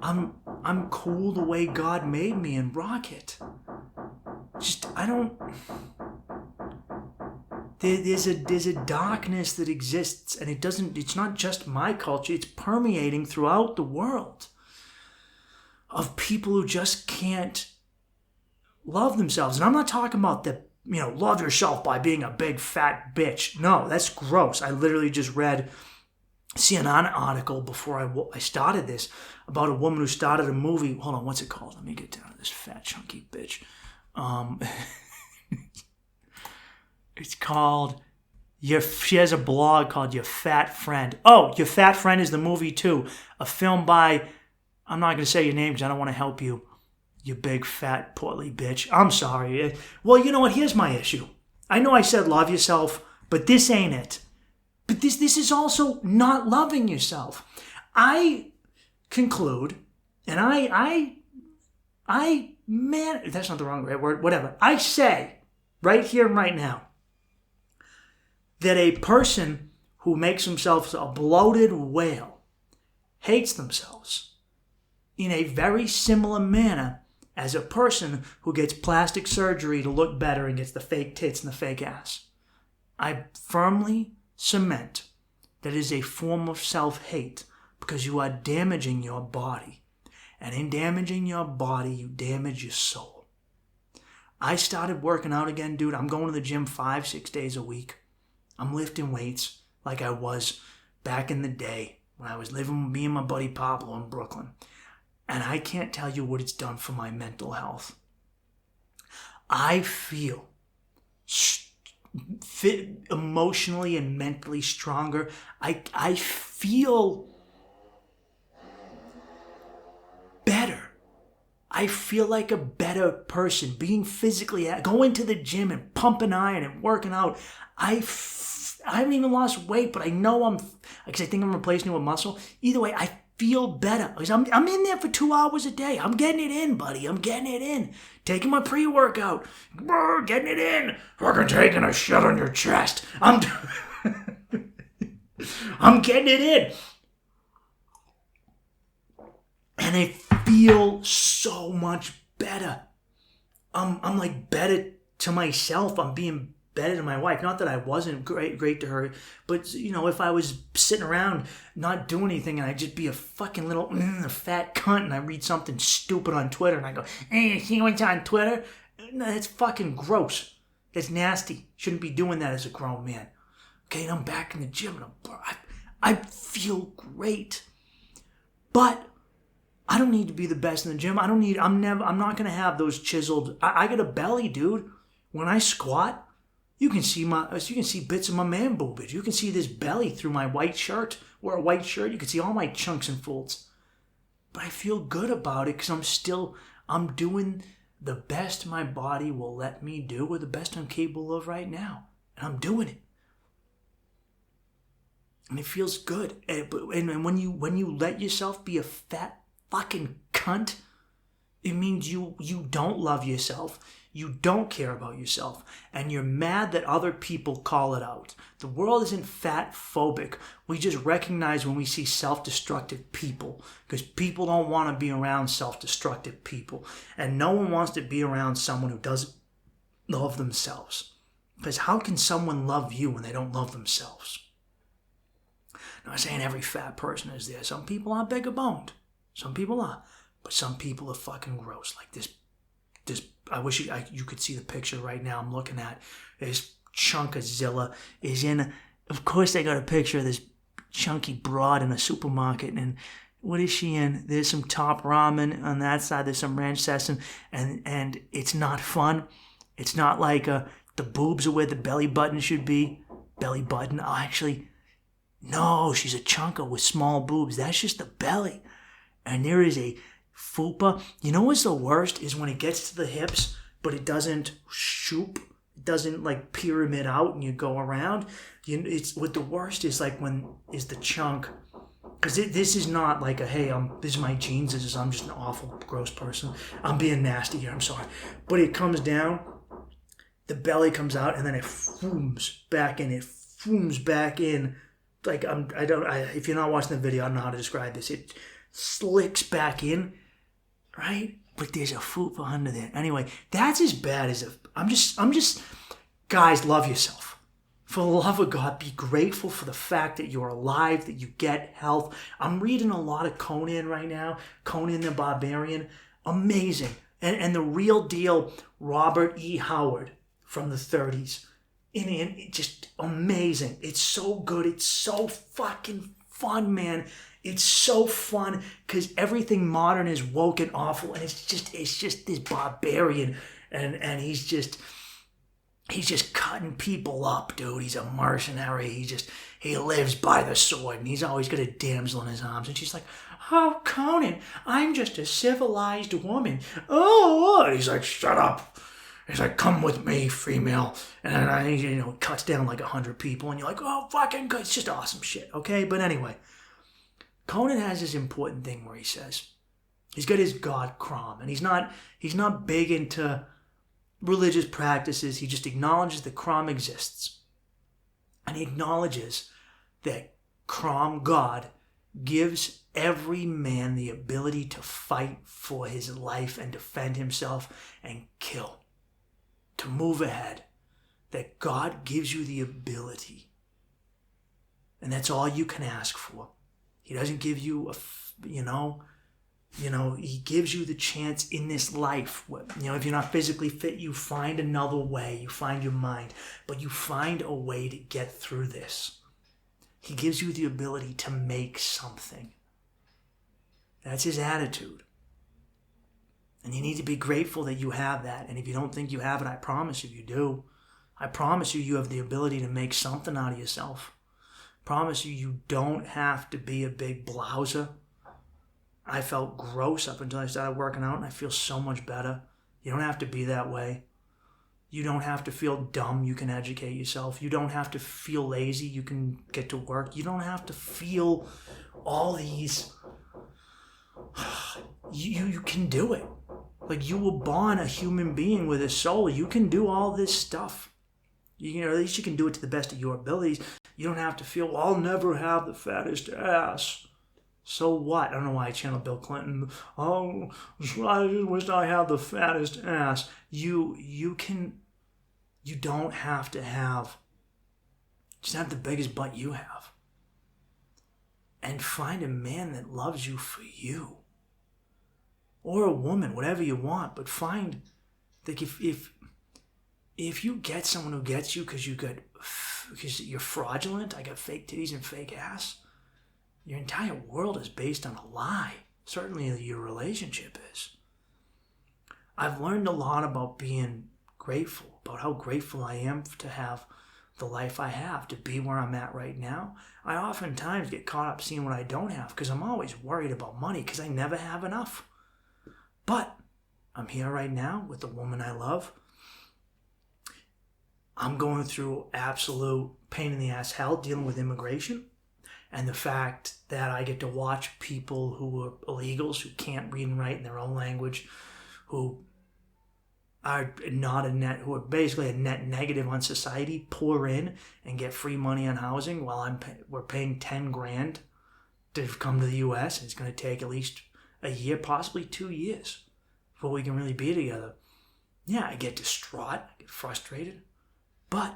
I'm cool the way God made me and rock it? There's a darkness that exists, and it's not just my culture, it's permeating throughout the world of people who just can't love themselves. And I'm not talking about love yourself by being a big fat bitch. No, that's gross. I literally just read a CNN article before I started this about a woman who started a movie. Hold on, what's it called? Let me get down to this fat chunky bitch. It's called she has a blog called Your Fat Friend. Oh, Your Fat Friend is the movie too. A film by, I'm not going to say your name because I don't want to help you, you big fat portly bitch. I'm sorry. Well, you know what? Here's my issue. I know I said love yourself, but this ain't it. But this is also not loving yourself. I conclude, and man, that's not the right word, whatever. I say, right here and right now, that a person who makes themselves a bloated whale hates themselves in a very similar manner as a person who gets plastic surgery to look better and gets the fake tits and the fake ass. I firmly cement that is a form of self-hate because you are damaging your body. And in damaging your body, you damage your soul. I started working out again, dude. I'm going to the gym 5-6 days a week. I'm lifting weights like I was back in the day when I was living with me and my buddy Pablo in Brooklyn. And I can't tell you what it's done for my mental health. I feel fit emotionally and mentally stronger. I feel better. I feel like a better person. Being physically, going to the gym and pumping iron and working out. I haven't even lost weight, but I know because I think I'm replacing it with muscle. Either way, I feel better. Because I'm in there for 2 hours a day. I'm getting it in, buddy. I'm getting it in. Taking my pre-workout. Getting it in. Fucking taking a shit on your chest. I'm getting it in. And I feel so much better. I'm like better to myself. I'm being better to my wife. Not that I wasn't great to her, but if I was sitting around not doing anything and I'd just be a fucking little fat cunt and I read something stupid on Twitter and I go, hey, you see what's on Twitter? No, that's fucking gross. That's nasty. Shouldn't be doing that as a grown man. Okay, and I'm back in the gym and I feel great. But I don't need to be the best in the gym. I'm not gonna have those chiseled. I got a belly, dude. When I squat, you can see bits of my man boobage. You can see this belly through my white shirt. Wear a white shirt, you can see all my chunks and folds. But I feel good about it because I'm doing the best my body will let me do, or the best I'm capable of right now, and I'm doing it. And it feels good. And when you let yourself be a fat fucking cunt, it means you don't love yourself. You don't care about yourself. And you're mad that other people call it out. The world isn't fat phobic. We just recognize when we see self-destructive people. Because people don't want to be around self-destructive people. And no one wants to be around someone who doesn't love themselves. Because how can someone love you when they don't love themselves? Now, I'm saying every fat person is there. Some people are bigger boned. Some people are. But some people are fucking gross. Like this I wish you could see the picture right now I'm looking at. This chunk of Zilla is in. Of course, they got a picture of this chunky broad in a supermarket. And what is she in? There's some top ramen on that side. There's some ranch sesame. And it's not fun. It's not like the boobs are where the belly button should be. Belly button. Oh, actually, no, she's a chunker with small boobs. That's just the belly. And there is a fupa. You know what's the worst is when it gets to the hips, but it doesn't shoop. It doesn't like pyramid out and you go around. It's what the worst is like when is the chunk. Because this is not like this is my genes. I'm just an awful, gross person. I'm being nasty here. I'm sorry. But it comes down, the belly comes out, and then it fooms back in. It fooms back in. Like if you're not watching the video, I don't know how to describe this. It slicks back in. Right? But there's a fupa under there. Anyway, that's as bad as I'm just, guys, love yourself. For the love of God, be grateful for the fact that you're alive, that you get health. I'm reading a lot of Conan right now. Conan the Barbarian. Amazing. And the real deal, Robert E. Howard from the 30s. And just amazing. It's so good. It's so fucking fun, man. It's so fun because everything modern is woke and awful, and it's just this barbarian, and he's just cutting people up, dude. He's a mercenary. He lives by the sword, and he's always got a damsel in his arms, and she's like, "Oh, Conan, I'm just a civilized woman." Oh, and he's like, "Shut up." He's like, "Come with me, female," and then cuts down like 100 people, and you're like, "Oh, fucking good." It's just awesome shit, okay? But anyway. Conan has this important thing where he says, he's got his god Crom, and he's not big into religious practices. He just acknowledges that Crom exists. And he acknowledges that Crom, God, gives every man the ability to fight for his life and defend himself and kill, to move ahead. That God gives you the ability. And that's all you can ask for. He doesn't give you he gives you the chance in this life. If you're not physically fit, you find another way. You find your mind. But you find a way to get through this. He gives you the ability to make something. That's his attitude. And you need to be grateful that you have that. And if you don't think you have it, I promise you do. I promise you, you have the ability to make something out of yourself. Promise you, you don't have to be a big blouser. I felt gross up until I started working out, and I feel so much better. You don't have to be that way. You don't have to feel dumb. You can educate yourself. You don't have to feel lazy. You can get to work. You don't have to feel all these... You can do it. Like, you were born a human being with a soul. You can do all this stuff. At least you can do it to the best of your abilities. You don't have to feel, well, I'll never have the fattest ass. So what? I don't know why I channeled Bill Clinton. Oh, I just wish I had the fattest ass. You don't have to have, just have the biggest butt you have. And find a man that loves you for you. Or a woman, whatever you want. But find, like, if you get someone who gets you because you're fraudulent, I got fake titties and fake ass, your entire world is based on a lie. Certainly your relationship is. I've learned a lot about being grateful, about how grateful I am to have the life I have, to be where I'm at right now. I oftentimes get caught up seeing what I don't have because I'm always worried about money because I never have enough. But I'm here right now with the woman I love. I'm going through absolute pain in the ass hell dealing with immigration. And the fact that I get to watch people who are illegals, who can't read and write in their own language, who are who are basically a net negative on society, pour in and get free money on housing while we're paying $10,000 to come to the U.S. It's going to take at least a year, possibly 2 years before we can really be together. Yeah, I get distraught, I get frustrated, but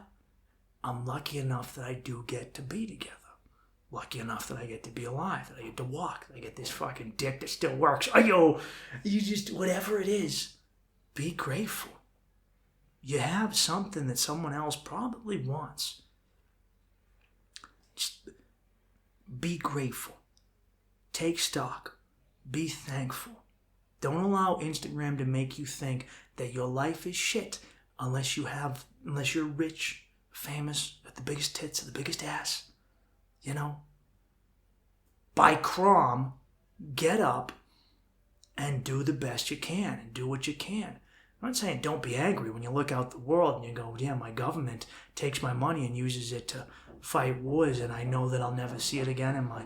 I'm lucky enough that I do get to be together. Lucky enough that I get to be alive, that I get to walk, that I get this fucking dick that still works. You just, whatever it is, be grateful. You have something that someone else probably wants. Just be grateful. Take stock. Be thankful. Don't allow Instagram to make you think that your life is shit unless you're rich, famous, with the biggest tits, the biggest ass. By Crom, get up and do the best you can and do what you can. I'm not saying don't be angry when you look out the world and you go, yeah, my government takes my money and uses it to fight wars and I know that I'll never see it again and I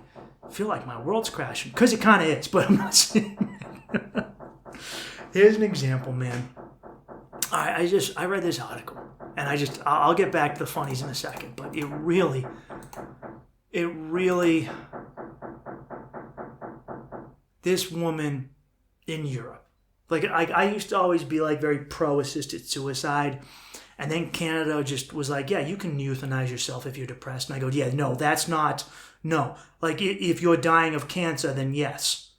feel like my world's crashing. Because it kind of is, but I'm not saying it. Here's an example, man. I read this article and I'll get back to the funnies in a second, but it really, this woman in Europe, like I used to always be like very pro-assisted suicide, and then Canada just was like, yeah, you can euthanize yourself if you're depressed, and I go, yeah, no, that's not, no, like if you're dying of cancer, then yes,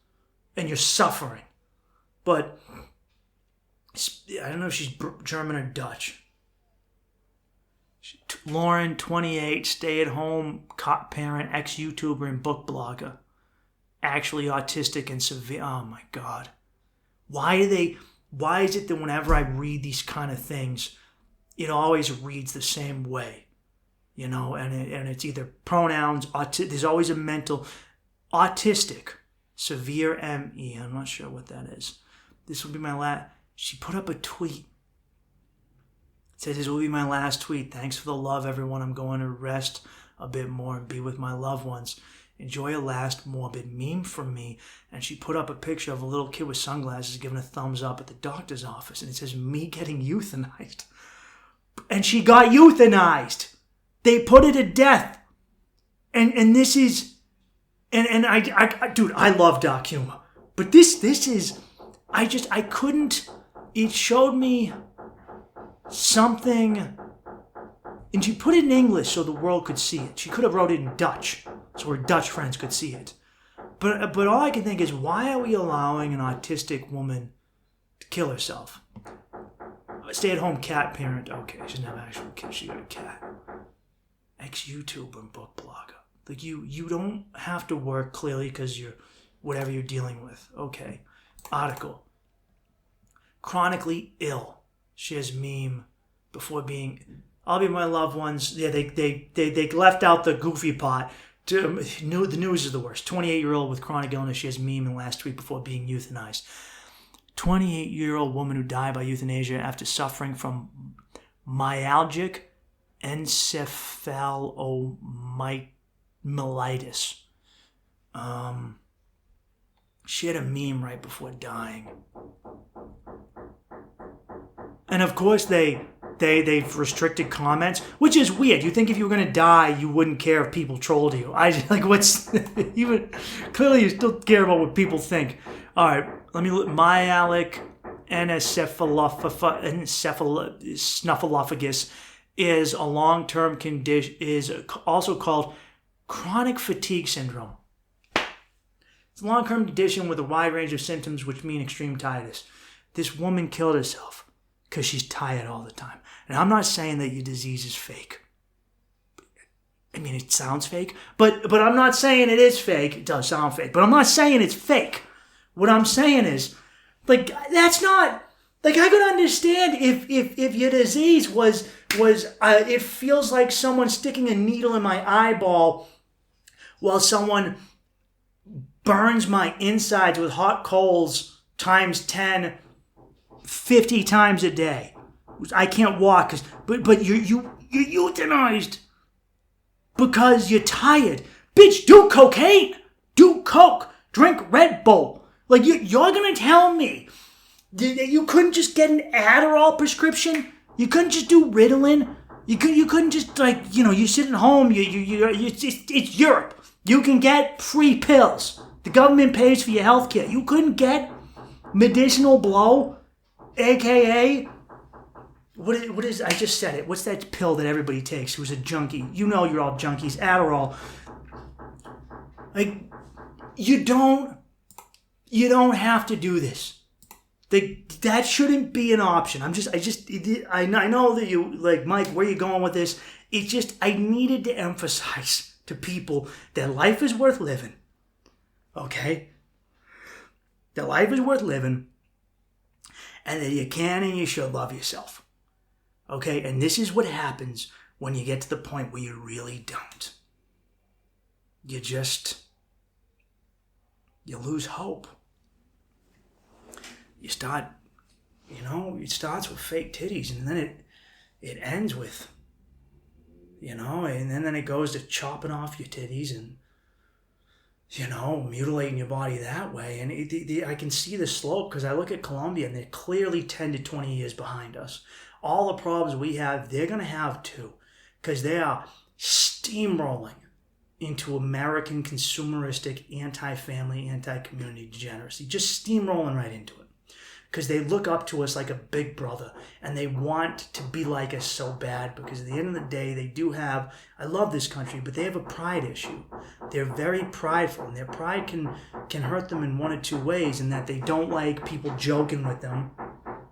and you're suffering, but I don't know if she's German or Dutch. Lauren, 28, stay-at-home parent, ex-YouTuber and book blogger. Actually autistic and severe. Oh my God. Why is it that whenever I read these kind of things, it always reads the same way? And it's either pronouns, there's always a mental, autistic, severe ME. I'm not sure what that is. This will be my last. She put up a tweet. It says, this will be my last tweet. Thanks for the love, everyone. I'm going to rest a bit more and be with my loved ones. Enjoy a last morbid meme from me. And she put up a picture of a little kid with sunglasses giving a thumbs up at the doctor's office. And it says, me getting euthanized. And she got euthanized. They put her to death. And this is... And I dude, I love dark humor. But this is... I couldn't... It showed me something... And she put it in English so the world could see it. She could have wrote it in Dutch so her Dutch friends could see it. But all I can think is, why are we allowing an autistic woman to kill herself? A stay-at-home cat parent. Okay, she doesn't have an actual kid. She got a cat. Ex-YouTuber and book blogger. Like, you don't have to work clearly because you're whatever you're dealing with. Okay. Article. Chronically ill. Shares meme before being I'll be my loved ones. Yeah, they left out the goofy part. The news is the worst. 28-year-old with chronic illness. She has meme in the last week before being euthanized. 28-year-old woman who died by euthanasia after suffering from myalgic encephalomyelitis. She had a meme right before dying. And of course they've restricted comments, which is weird. You think if you were gonna die, you wouldn't care if people trolled you. What's even clearly you still care about what people think. All right, let me look. Myalgic encephalophagus is a long-term condition. Is also called chronic fatigue syndrome. It's a long-term condition with a wide range of symptoms, which mean extreme tiredness. This woman killed herself because she's tired all the time. And I'm not saying that your disease is fake. I mean, it sounds fake, but I'm not saying it is fake. It does sound fake, but I'm not saying it's fake. What I'm saying is, that's not, I could understand if your disease was it feels like someone sticking a needle in my eyeball while someone burns my insides with hot coals times 10, 50 times a day. I can't walk, but you're euthanized because you're tired. Bitch, do cocaine, do coke, drink Red Bull. You're gonna tell me you couldn't just get an Adderall prescription? You couldn't just do Ritalin? You couldn't just you sit at home. It's Europe. You can get free pills. The government pays for your health care. You couldn't get medicinal blow, aka what is? I just said it. What's that pill that everybody takes? Who's a junkie? You know you're all junkies. Adderall. You don't have to do this. That shouldn't be an option. I know that you, Mike, where you going with this? I needed to emphasize to people that life is worth living. Okay? That life is worth living. And that you can and you should love yourself. Okay? And this is what happens when you get to the point where you really don't. You lose hope. You start, it starts with fake titties, and then it ends with, and then it goes to chopping off your titties and, mutilating your body that way. And I can see the slope because I look at Colombia, and they're clearly 10 to 20 years behind us. All the problems we have, they're going to have too, because they are steamrolling into American consumeristic, anti-family, anti-community degeneracy. Just steamrolling right into it. Because they look up to us like a big brother, and they want to be like us so bad, because at the end of the day, they do have, I love this country, but they have a pride issue. They're very prideful, and their pride can hurt them in one or two ways, in that they don't like people joking with them.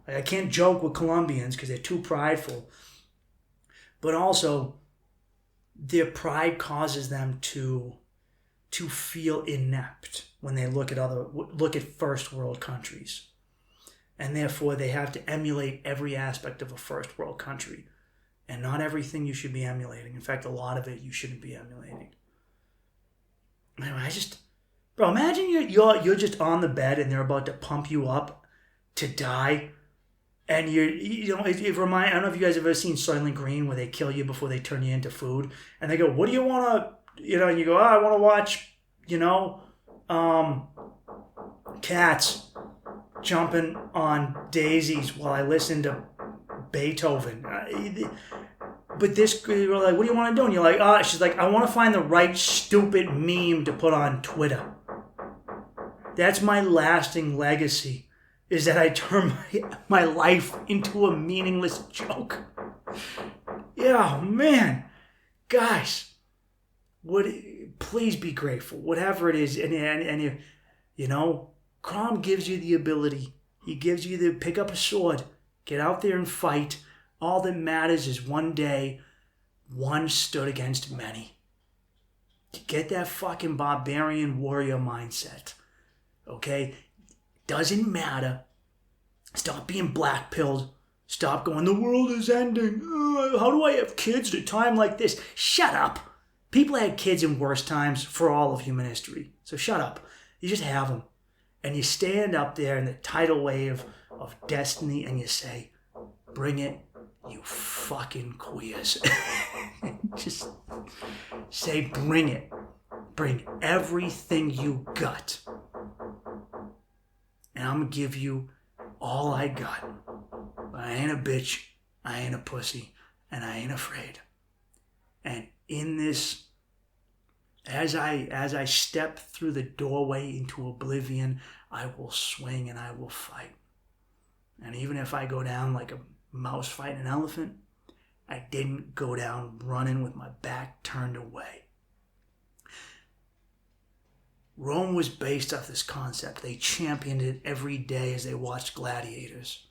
I can't joke with Colombians because they're too prideful. But also, their pride causes them to feel inept when they look at first world countries. And therefore, they have to emulate every aspect of a first world country. And not everything you should be emulating. In fact, a lot of it you shouldn't be emulating. Anyway, imagine you're just on the bed and they're about to pump you up to die. And I don't know if you guys have ever seen Soylent Green, where they kill you before they turn you into food. And they go, what do you want to, and you go, I want to watch, cats jumping on daisies while I listen to Beethoven. But you're like, what do you want to do? And you're like, she's like, I want to find the right stupid meme to put on Twitter. That's my lasting legacy, is that I turn my life into a meaningless joke. Yeah, man. Guys, please be grateful. Whatever it is. And Crom gives you the ability. He gives you the pick up a sword, get out there and fight. All that matters is one day, one stood against many. Get that fucking barbarian warrior mindset. Okay? Doesn't matter. Stop being black-pilled. Stop going, the world is ending. How do I have kids at a time like this? Shut up. People had kids in worse times for all of human history. So shut up. You just have them. And you stand up there in the tidal wave of destiny and you say, bring it, you fucking queers. Just say, bring it. Bring everything you got. And I'm going to give you all I got. But I ain't a bitch, I ain't a pussy, and I ain't afraid. And in this, as I step through the doorway into oblivion, I will swing and I will fight. And even if I go down like a mouse fighting an elephant, I didn't go down running with my back turned away. Rome was based off this concept. They championed it every day as they watched Gladiators.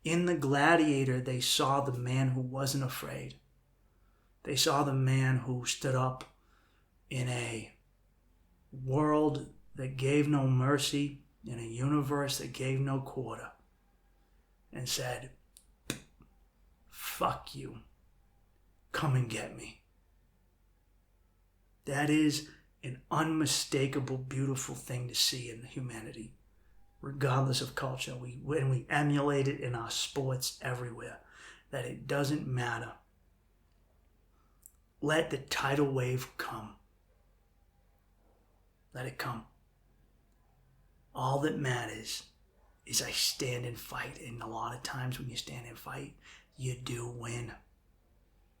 In the Gladiator, they saw the man who wasn't afraid. They saw the man who stood up in a world that gave no mercy, in a universe that gave no quarter, and said, fuck you. Come and get me. That is an unmistakable, beautiful thing to see in humanity, regardless of culture. We emulate it in our sports everywhere, that it doesn't matter. Let the tidal wave come. Let it come. All that matters is I stand and fight. And a lot of times when you stand and fight, you do win.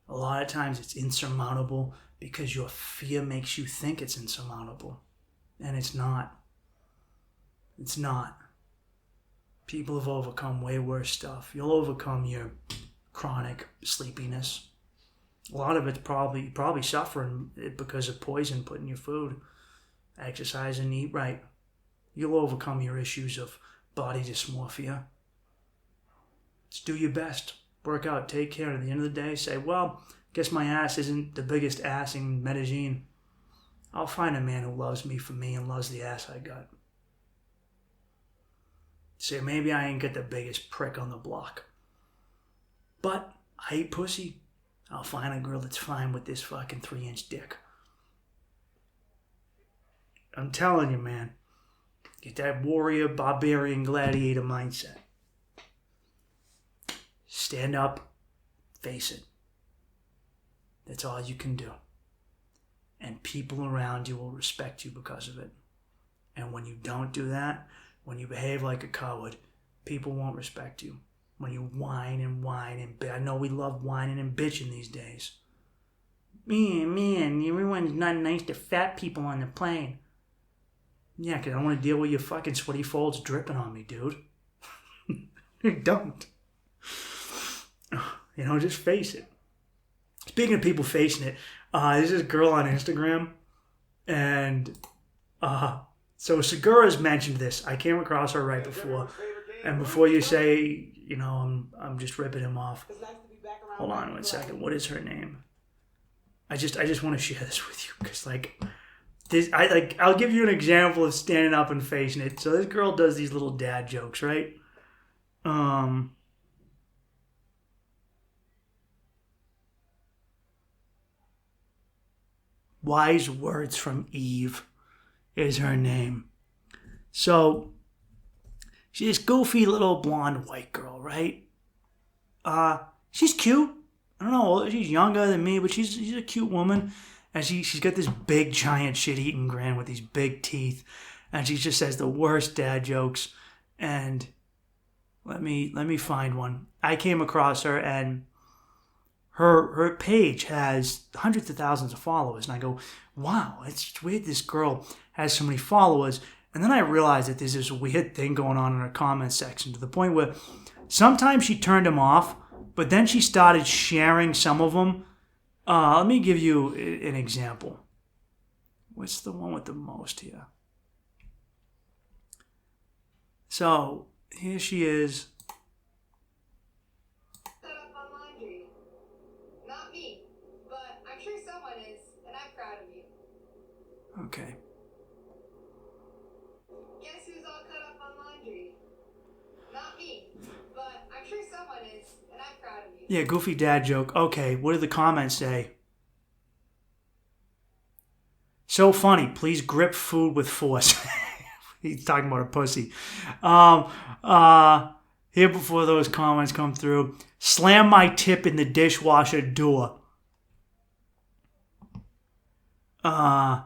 A lot of times it's insurmountable because your fear makes you think it's insurmountable. And it's not. It's not. People have overcome way worse stuff. You'll overcome your chronic sleepiness. A lot of it's probably suffering because of poison put in your food. Exercise and eat right. You'll overcome your issues of body dysmorphia. Just do your best. Work out, take care, and at the end of the day, say, well, guess my ass isn't the biggest ass in Medellin. I'll find a man who loves me for me and loves the ass I got. Say, maybe I ain't got the biggest prick on the block, but I eat pussy. I'll find a girl that's fine with this fucking 3-inch dick. I'm telling you, man. Get that warrior, barbarian, gladiator mindset. Stand up, face it. That's all you can do. And people around you will respect you because of it. And when you don't do that, when you behave like a coward, people won't respect you. When you whine and I know we love whining and bitching these days. Man, everyone's not nice to fat people on the plane. Yeah, because I don't want to deal with your fucking sweaty folds dripping on me, dude. Don't. Just face it. Speaking of people facing it, there's this girl on Instagram, and so Segura's mentioned this. I came across her right before, and before you say, I'm just ripping him off. Hold on 1 second. What is her name? I just want to share this with you because I'll give you an example of standing up and facing it. So this girl does these little dad jokes, right? Wise Words from Eve is her name. So she's this goofy little blonde white girl, right? She's cute. I don't know, she's younger than me, but she's a cute woman. And she's got this big, giant, shit-eating grin with these big teeth. And she just says the worst dad jokes. And let me find one. I came across her, and her page has hundreds of thousands of followers. And I go, wow, it's weird this girl has so many followers. And then I realized that there's this weird thing going on in her comment section to the point where sometimes she turned them off, but then she started sharing some of them. Let me give you an example. What's the one with the most here? So, here she is. Set up on laundry. Not me, but I'm sure someone is, and I'm proud of you. Okay. Guess who's all cut up on laundry? Not me, but I'm sure someone is, Yeah, goofy dad joke. Okay, what did the comments say? So funny. Please grip food with force. He's talking about a pussy. Um, Here before those comments come through. Slam my tip in the dishwasher door. So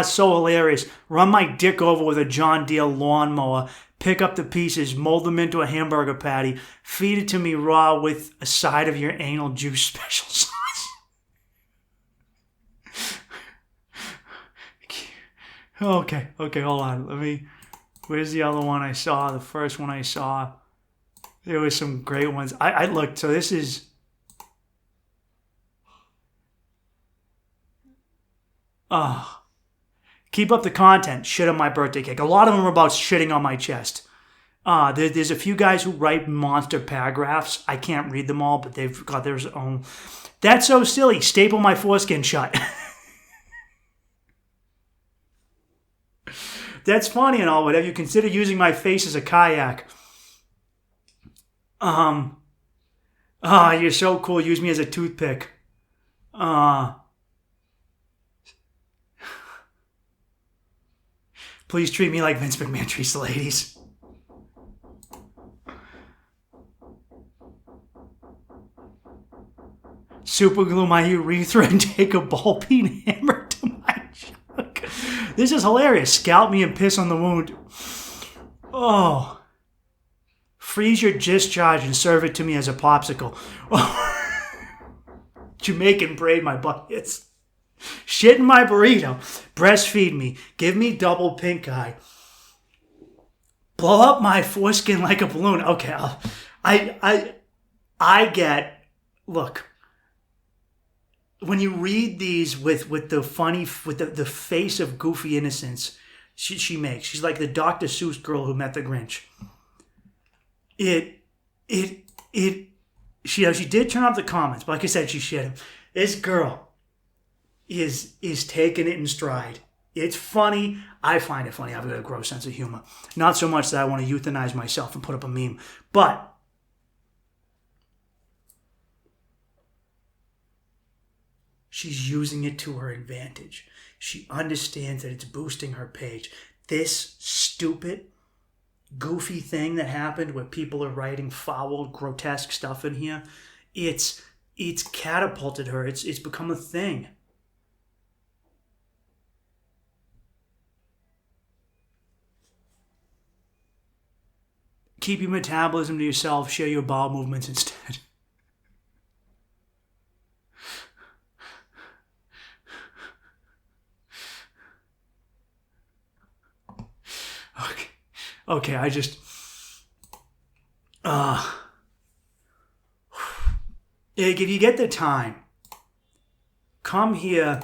hilarious. Run my dick over with a John Deere lawnmower. Pick up the pieces, mold them into a hamburger patty. Feed it to me raw with a side of your anal juice special sauce. Okay, hold on. Where's the other one I saw? The first one I saw. There was some great ones. I looked, so this is... Keep up the content. Shit on my birthday cake. A lot of them are about shitting on my chest. There's a few guys who write monster paragraphs. I can't read them all, but they've got their own. That's so silly. Staple my foreskin shut. That's funny and all, but have you considered using my face as a kayak? You're so cool. Use me as a toothpick. Please treat me like Vince McMahon treats the ladies. Super glue my urethra and take a ball peen hammer to my junk. This is hilarious. Scalp me and piss on the wound. Oh. Freeze your discharge and serve it to me as a popsicle. Oh. Jamaican braid my buckets. Shit in my burrito. Breastfeed me. Give me double pink eye. Blow up my foreskin like a balloon. Okay, I get. Look, when you read these with the funny, with the face of goofy innocence she makes, she's like the Dr. Seuss girl who met the Grinch. She did turn off the comments, but like I said, she shit him. This girl is taking it in stride. It's funny. I find it funny. I've got a gross sense of humor. Not so much that I want to euthanize myself and put up a meme, but she's using it to her advantage. She understands that it's boosting her page. This stupid, goofy thing that happened where people are writing foul, grotesque stuff in here, it's catapulted her. It's become a thing. Keep your metabolism to yourself. Share your bowel movements instead. Okay, I just... if you get the time, come here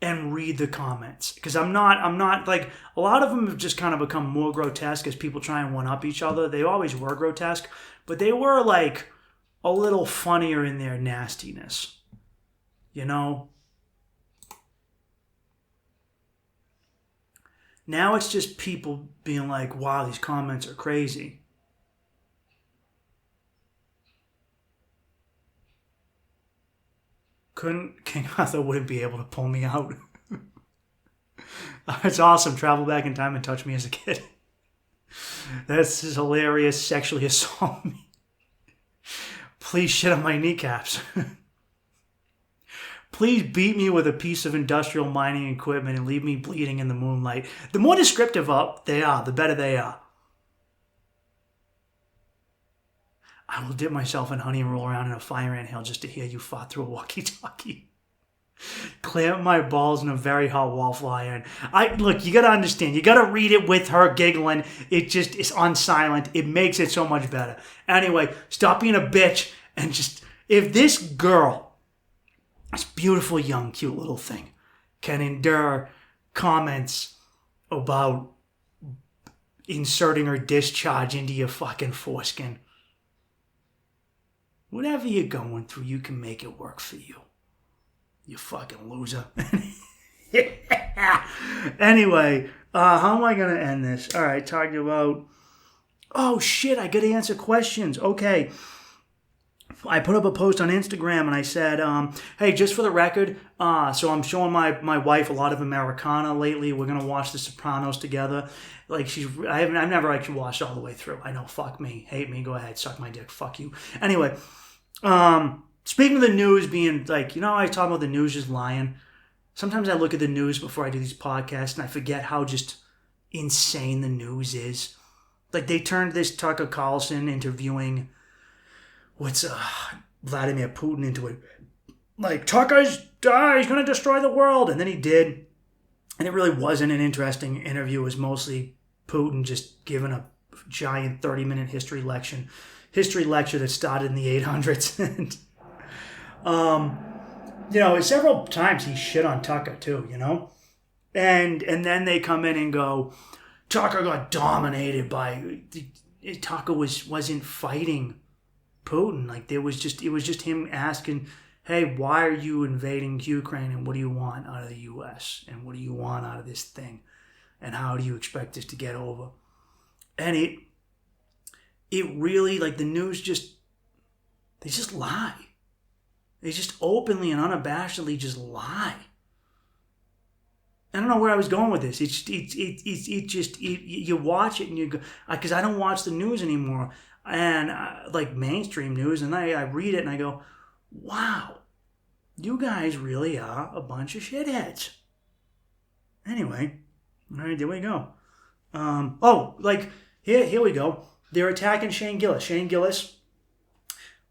and read the comments. Because I'm not like, a lot of them have just kind of become more grotesque as people try and one-up each other. They always were grotesque, but they were like a little funnier in their nastiness. You know? Now it's just people being like, wow, these comments are crazy. King Arthur wouldn't be able to pull me out. It's awesome. Travel back in time and touch me as a kid. That's just hilarious. Sexually assault me. Please shit on my kneecaps. Please beat me with a piece of industrial mining equipment and leave me bleeding in the moonlight. The more descriptive they are, the better they are. I will dip myself in honey and roll around in a fire ant hill just to hear you fart through a walkie-talkie. Clamp my balls in a very hot waffle iron. Look, you gotta understand. You gotta read it with her giggling. It's on silent. It makes it so much better. Anyway, stop being a bitch and just... If this girl, this beautiful, young, cute little thing, can endure comments about inserting her discharge into your fucking foreskin, whatever you're going through, you can make it work for you. You fucking loser. Anyway, how am I going to end this? All right, talking about Oh shit, I gotta answer questions. Okay. I put up a post on Instagram and I said, hey, just for the record, so I'm showing my wife a lot of Americana lately. We're going to watch The Sopranos together. Like, I've never actually watched all the way through. I know, fuck me, hate me, go ahead, suck my dick, fuck you. Anyway, speaking of the news being, like, I talk about the news just lying. Sometimes I look at the news before I do these podcasts and I forget how just insane the news is. Like, they turned this Tucker Carlson interviewing Vladimir Putin into it. Like, Tucker's he's going to destroy the world. And then he did. And it really wasn't an interesting interview. It was mostly Putin just giving a giant 30-minute history lecture that started in the 800s. And, several times he shit on Tucker too, And then they come in and go, Tucker got dominated by... Tucker wasn't fighting Putin. Like, it was just him asking, hey, why are you invading Ukraine, and what do you want out of the U.S., and what do you want out of this thing, and how do you expect this to get over? And it really, like, the news they just lie. They just openly and unabashedly just lie. I don't know where I was going with this. You watch it and you go, because I don't watch the news anymore. And like mainstream news, and I read it and I go, wow, you guys really are a bunch of shitheads. Anyway, all right, there we go. Here we go. They're attacking Shane Gillis. Shane Gillis,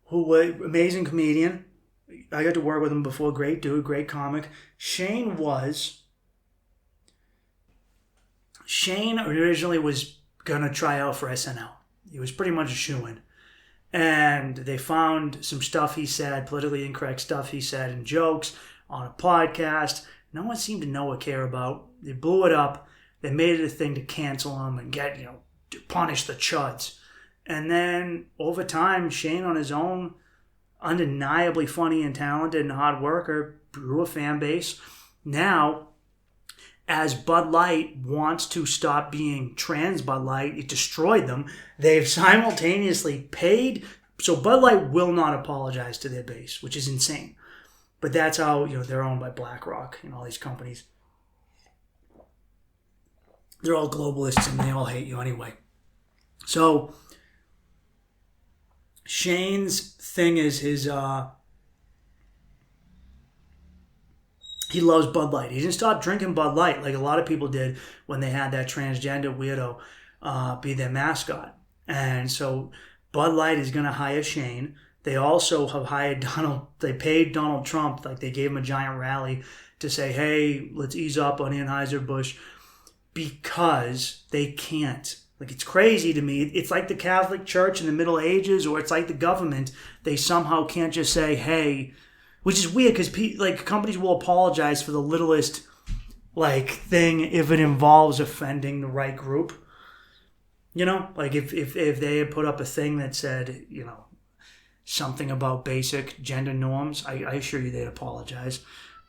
who was an amazing comedian. I got to work with him before. Great dude, great comic. Shane originally was going to try out for SNL. He was pretty much a shoo-in. And they found some stuff he said, politically incorrect stuff he said in jokes on a podcast. No one seemed to know or care about. They blew it up. They made it a thing to cancel him and get, to punish the chuds. And then over time, Shane on his own, undeniably funny and talented and hard worker, grew a fan base. Now, as Bud Light wants to stop being trans Bud Light, it destroyed them. They've simultaneously paid. So Bud Light will not apologize to their base, which is insane. But that's how, they're owned by BlackRock and all these companies. They're all globalists and they all hate you anyway. So Shane's thing is he loves Bud Light. He didn't stop drinking Bud Light like a lot of people did when they had that transgender weirdo be their mascot. And so Bud Light is going to hire Shane. They also have hired they paid Donald Trump, like they gave him a giant rally to say, hey, let's ease up on Anheuser-Busch, because they can't. Like, it's crazy to me. It's like the Catholic Church in the Middle Ages, or it's like the government. They somehow can't just say, hey, which is weird because companies will apologize for the littlest thing if it involves offending the right group. Like if they had put up a thing that said, something about basic gender norms, I assure you they'd apologize.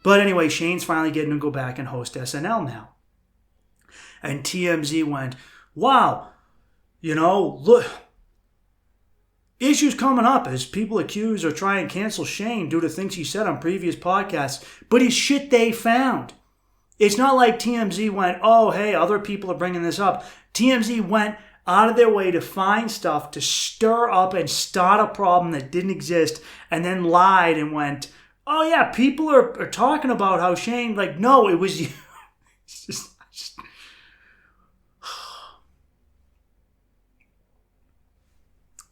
But anyway, Shane's finally getting to go back and host SNL now. And TMZ went, wow, look, issues coming up as people accuse or try and cancel Shane due to things he said on previous podcasts, but it's shit they found. It's not like TMZ went, oh, hey, other people are bringing this up. TMZ went out of their way to find stuff to stir up and start a problem that didn't exist, and then lied and went, oh, yeah, people are talking about how Shane, no, it was you. It's just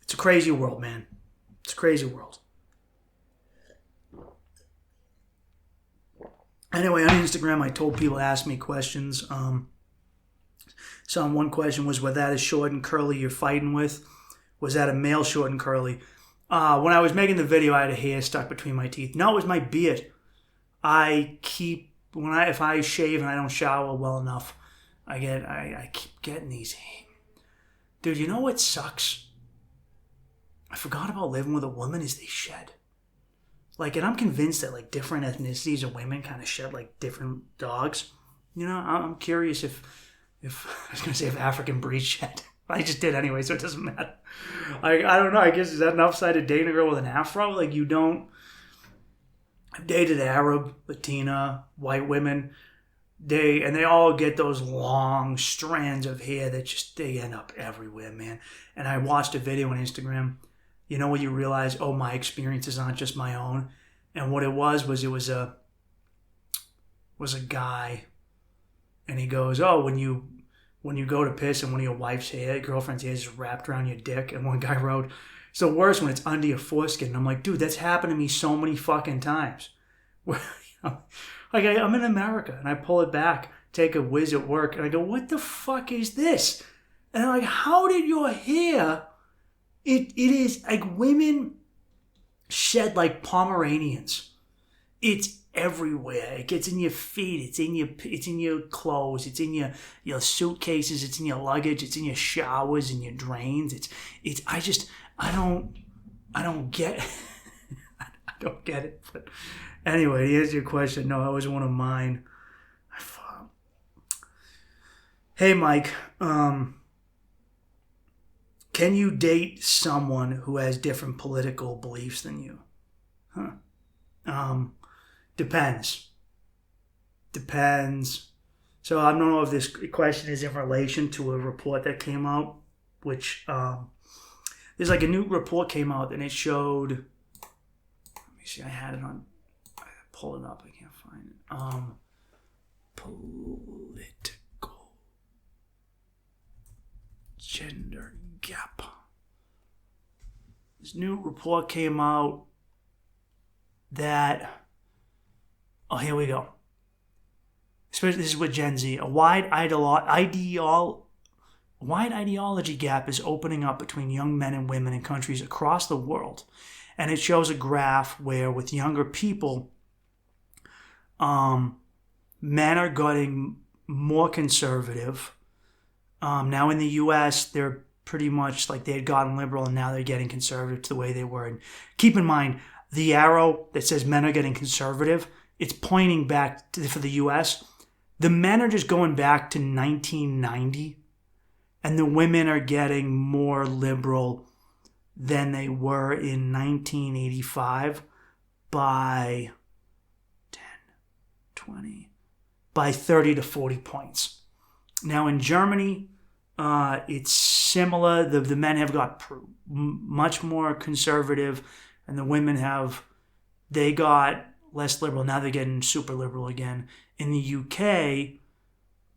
it's a crazy world, man. It's a crazy world. Anyway, on Instagram, I told people to ask me questions. So one question was that a short and curly you're fighting with? Was that a male short and curly? When I was making the video, I had a hair stuck between my teeth. No, it was my beard. If I shave and I don't shower well enough, I keep getting these. Dude, you know what sucks? I forgot about living with a woman is they shed. And I'm convinced that different ethnicities of women kind of shed different dogs. I'm curious if I was going to say if African breeds shed. I just did anyway, so it doesn't matter. I don't know. I guess is that an upside to dating a girl with an afro? Like you don't. I've dated Arab, Latina, white women. They all get those long strands of hair that just they end up everywhere, man. And I watched a video on Instagram. You know when you realize, oh, my experiences aren't just my own. And what it was a guy, and he goes, oh, when you go to piss and one of your wife's hair, girlfriend's hair is wrapped around your dick, and one guy wrote, it's the worst when it's under your foreskin. And I'm like, dude, that's happened to me so many fucking times. Like I'm in America and I pull it back, take a whiz at work, and I go, what the fuck is this? And I'm like, how did your hair? It is like women shed like Pomeranians. It's everywhere. It gets in your feet. It's in your clothes. It's in your suitcases. It's in your luggage. It's in your showers and your drains. I don't get I don't get it. But anyway, to answer your question, no, that was one of mine. Hey, Mike, can you date someone who has different political beliefs than you? Depends. So I don't know if this question is in relation to a report that came out, which there's like a new report came out and it showed. Let me see. I had it on. I pull it up. I can't find it. Political gender gap. This new report came out that. Oh, here we go. Especially this is with Gen Z. A wide ideology gap is opening up between young men and women in countries across the world. And it shows a graph where with younger people, men are getting more conservative. Now in the U.S., they're pretty much like they had gotten liberal and now they're getting conservative to the way they were. And keep in mind, the arrow that says men are getting conservative, it's pointing back for the U.S. The men are just going back to 1990, and the women are getting more liberal than they were in 1985 by 10, 20, by 30 to 40 points. Now in Germany, it's similar. The men have got much more conservative, and the women they got less liberal. Now they're getting super liberal again. In the UK,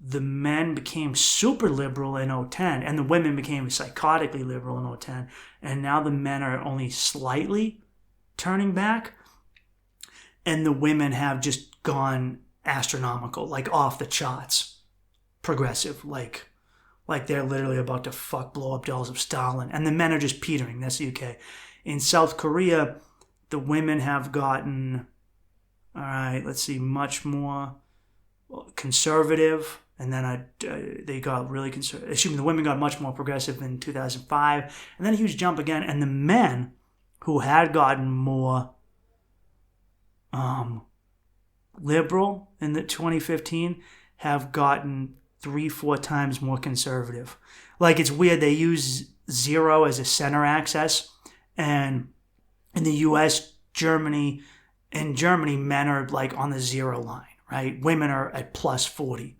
the men became super liberal in 2010, and the women became psychotically liberal in 2010, and now the men are only slightly turning back, and the women have just gone astronomical, like off the charts, progressive, like they're literally about to blow up dolls of Stalin, and the men are just petering. That's the UK. In South Korea, the women have gotten, all right, let's see, much more conservative, and then they got really conservative. Excuse me, the women got much more progressive in 2005, and then a huge jump again. And the men who had gotten more liberal in the 2015 have gotten 3-4 times more conservative. Like it's weird. They use 0 as a center axis, and in the U.S., Germany, men are like on the 0 line, right? Women are at plus 40.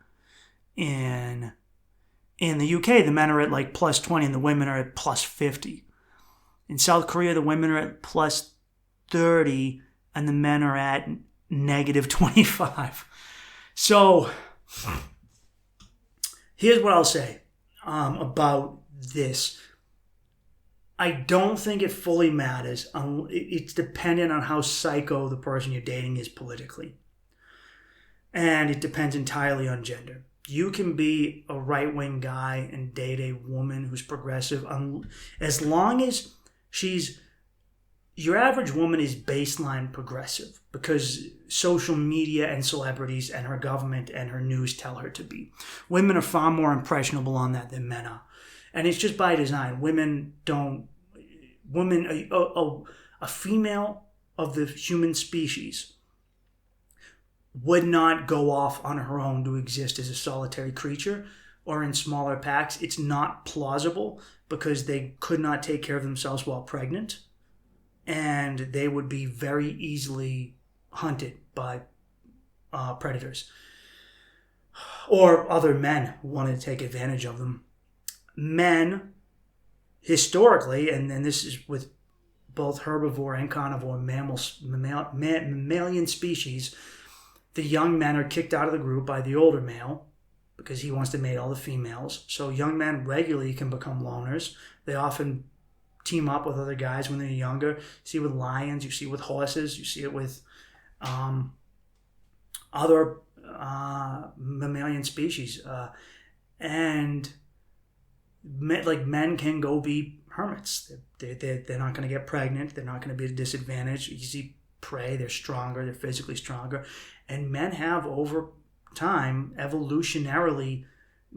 In the UK, the men are at like plus 20 and the women are at plus 50. In South Korea, the women are at plus 30 and the men are at negative 25. So here's what I'll say about this. I don't think it fully matters. It's dependent on how psycho the person you're dating is politically. And it depends entirely on gender. You can be a right-wing guy and date a woman who's progressive as long as your average woman is baseline progressive because social media and celebrities and her government and her news tell her to be. Women are far more impressionable on that than men are. And it's just by design. A female of the human species would not go off on her own to exist as a solitary creature. or in smaller packs, it's not plausible because they could not take care of themselves while pregnant, and they would be very easily hunted by predators or other men who wanted to take advantage of them. Men, historically, and this is with both herbivore and carnivore mammalian species, the young men are kicked out of the group by the older male because he wants to mate all the females. So young men regularly can become loners. They often team up with other guys when they're younger. You see it with lions, you see it with horses, you see it with other mammalian species. And men can go be hermits. They're not going to get pregnant. They're not going to be at a disadvantage. Easy prey. They're stronger. They're physically stronger. And men have, over time, evolutionarily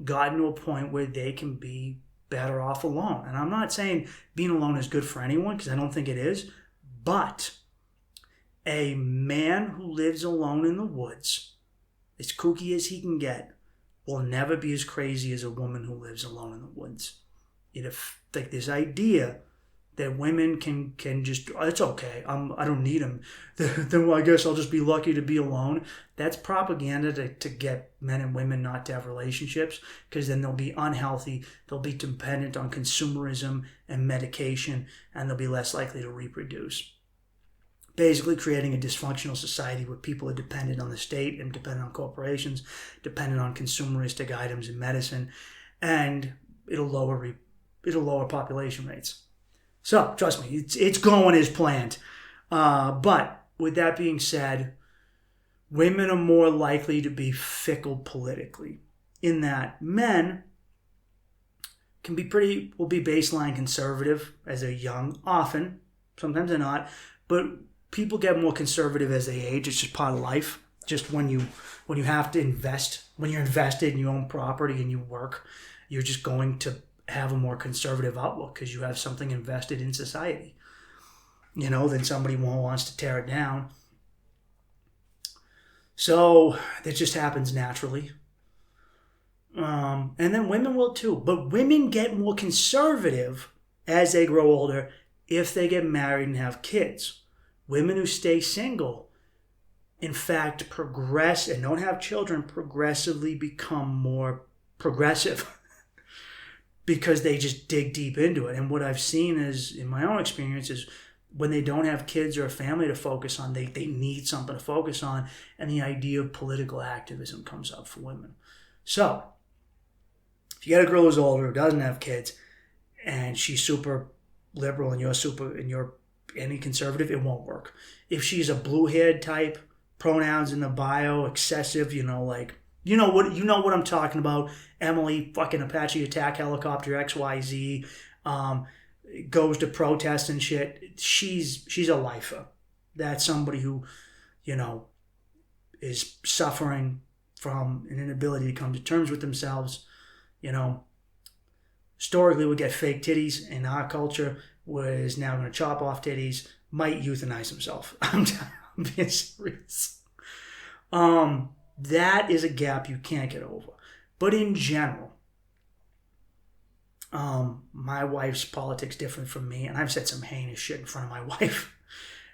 gotten to a point where they can be better off alone. And I'm not saying being alone is good for anyone, because I don't think it is. But a man who lives alone in the woods, as kooky as he can get, will never be as crazy as a woman who lives alone in the woods. Like this idea that women can just, it's okay, I don't need him, then I guess I'll just be lucky to be alone. That's propaganda to get men and women not to have relationships, because then they'll be unhealthy, they'll be dependent on consumerism and medication, and they'll be less likely to reproduce. Basically creating a dysfunctional society where people are dependent on the state and dependent on corporations, dependent on consumeristic items and medicine, and it'll lower population rates. So, trust me, it's going as planned. But with that being said, women are more likely to be fickle politically, in that men will be baseline conservative as they're young, often. Sometimes they're not. But people get more conservative as they age. It's just part of life. Just when you have to invest, when you're invested and you own property and you work, you're just going to have a more conservative outlook because you have something invested in society, than somebody who wants to tear it down. So that just happens naturally. And then women will too. But women get more conservative as they grow older if they get married and have kids. Women who stay single, in fact, progress and don't have children, progressively become more progressive because they just dig deep into it. And what I've seen is, in my own experience, is when they don't have kids or a family to focus on, they need something to focus on, and the idea of political activism comes up for women. So, if you get a girl who's older, who doesn't have kids, and she's super liberal and you're any conservative, it won't work. If she's a blue-haired type, pronouns in the bio, excessive, you know what I'm talking about. Emily, fucking Apache attack helicopter XYZ, goes to protest and shit. She's a lifer. That's somebody who, is suffering from an inability to come to terms with themselves. Historically would get fake titties in our culture, was now going to chop off titties, might euthanize himself. I'm being serious. That is a gap you can't get over. But in general, my wife's politics different from me, and I've said some heinous shit in front of my wife.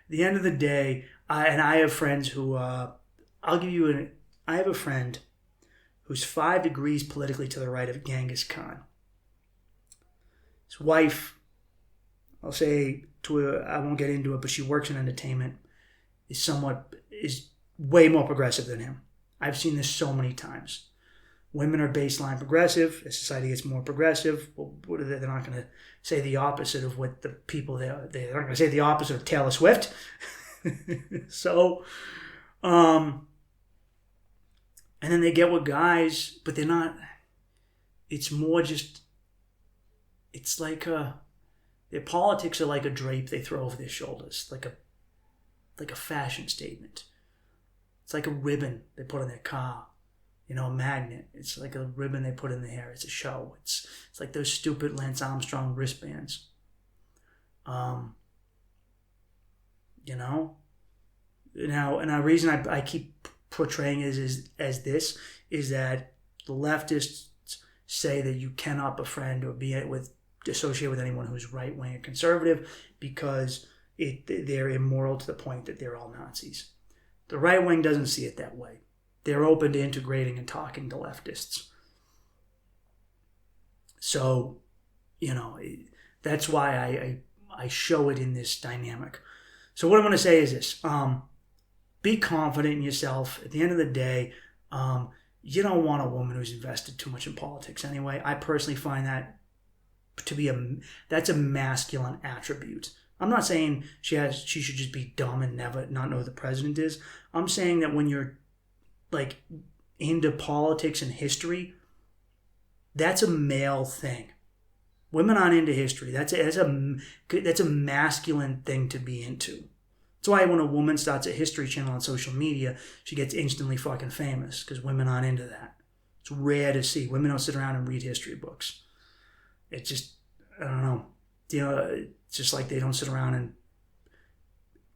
At the end of the day, I have friends who, I have a friend who's 5 degrees politically to the right of Genghis Khan. His wife, I won't get into it, but she works in entertainment, is way more progressive than him. I've seen this so many times. Women are baseline progressive. As society gets more progressive, well, they're not going to say the opposite of what the people they're not going to say the opposite of Taylor Swift. So, and then they get with guys, but they're not. It's more just. It's like their politics are like a drape they throw over their shoulders, like a fashion statement. It's like a ribbon they put on their car, a magnet. It's like a ribbon they put in the hair. It's a show. It's like those stupid Lance Armstrong wristbands. Now, and the reason I keep portraying it as this is that the leftists say that you cannot befriend or associate with anyone who's right-wing or conservative because they're immoral to the point that they're all Nazis. The right wing doesn't see it that way. They're open to integrating and talking to leftists. So, that's why I show it in this dynamic. So what I'm going to say is this. Be confident in yourself. At the end of the day, you don't want a woman who's invested too much in politics anyway. I personally find that to be that's a masculine attribute. I'm not saying she should just be dumb and never not know who the president is. I'm saying that when you're like into politics and history, that's a male thing. Women aren't into history. That's a masculine thing to be into. That's why when a woman starts a history channel on social media, she gets instantly fucking famous because women aren't into that. It's rare to see. Women don't sit around and read history books. It's just, I don't know. It's just like they don't sit around and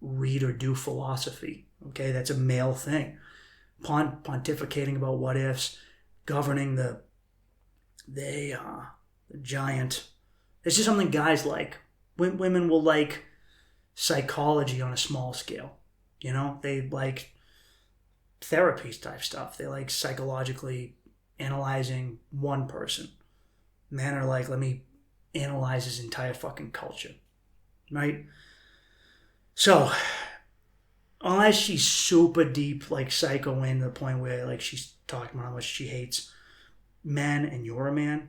read or do philosophy. Okay, that's a male thing. Pontificating about what ifs, governing the giant. It's just something guys like. Women will like psychology on a small scale. They like therapy type stuff. They like psychologically analyzing one person. Men are like, let me analyze his entire fucking culture. Right? So, unless she's super deep, like psycho in the point where like she's talking about how much she hates men and you're a man,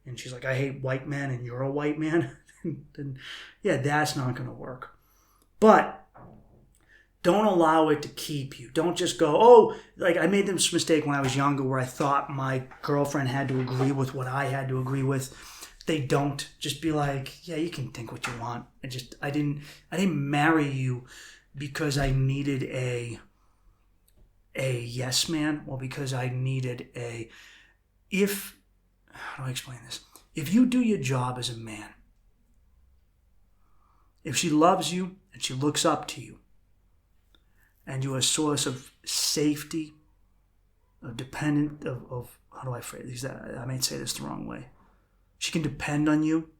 and she's like, I hate white men and you're a white man, then yeah, that's not going to work. But don't allow it to keep you. Don't just go, oh, like I made this mistake when I was younger where I thought my girlfriend had to agree with what I had to agree with. They don't. Just be like, yeah, you can think what you want. I didn't marry you because I needed a yes man, or because I needed how do I explain this? If you do your job as a man, if she loves you and she looks up to you, and you're a source of safety, of dependent, of how do I phrase these? I may say this the wrong way. She can depend on you.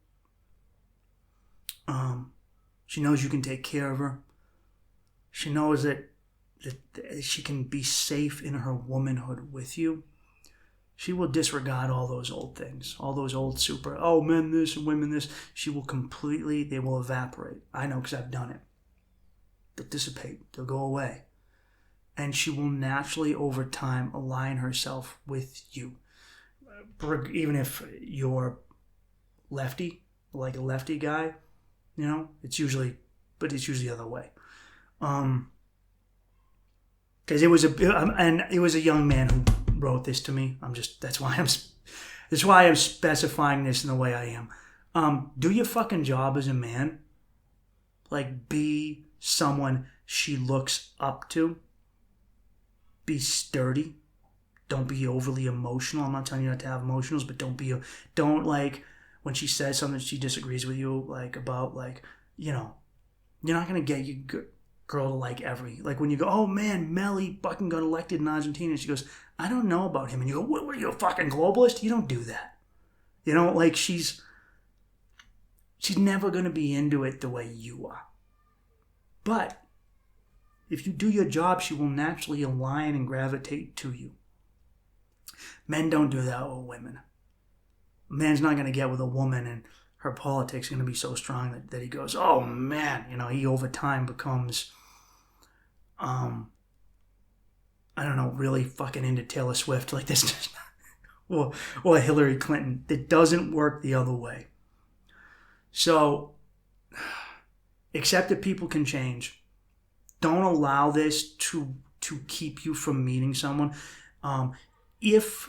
She knows you can take care of her. She knows that she can be safe in her womanhood with you. She will disregard all those old things, all those old men this and women this. They will evaporate. I know because I've done it. They'll dissipate. They'll go away. And she will naturally, over time, align herself with you. Even if you're lefty, like a lefty guy, it's usually the other way. Because it was a young man who wrote this to me. That's why I'm specifying this in the way I am. Do your fucking job as a man. Like, be someone she looks up to. Be sturdy. Don't be overly emotional. I'm not telling you not to have emotions, but don't like when she says something she disagrees with you, like about like, you're not going to get your girl to like when you go, oh man, Melly fucking got elected in Argentina. And she goes, I don't know about him. And you go, what are you, a fucking globalist? You don't do that. Like she's never going to be into it the way you are. But if you do your job, she will naturally align and gravitate to you. Men don't do that with women. A man's not going to get with a woman and her politics are going to be so strong that he goes, oh man, he over time becomes, I don't know, really fucking into Taylor Swift like this. or Hillary Clinton. It doesn't work the other way. So, accept that people can change. Don't allow this to keep you from meeting someone. If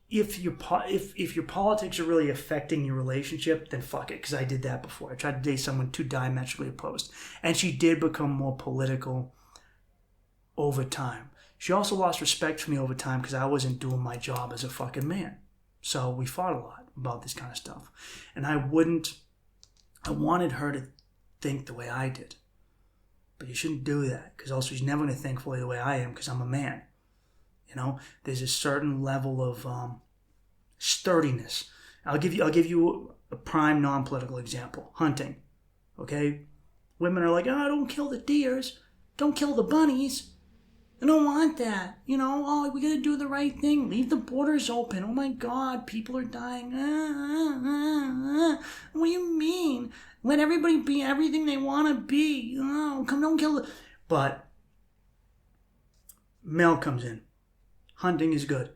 your politics are really affecting your relationship, then fuck it, because I did that before. I tried to date someone too diametrically opposed. And she did become more political over time. She also lost respect for me over time because I wasn't doing my job as a fucking man. So we fought a lot about this kind of stuff. And I wanted her to think the way I did. But you shouldn't do that, because also she's never going to think fully the way I am, because I'm a man. There's a certain level of sturdiness. I'll give you a prime non-political example. Hunting. Okay? Women are like, oh, don't kill the deers. Don't kill the bunnies. I don't want that. You know, oh, we gotta do the right thing. Leave the borders open. Oh my God, people are dying. What do you mean? Let everybody be everything they want to be. Oh, come, don't kill the... But male comes in. Hunting is good.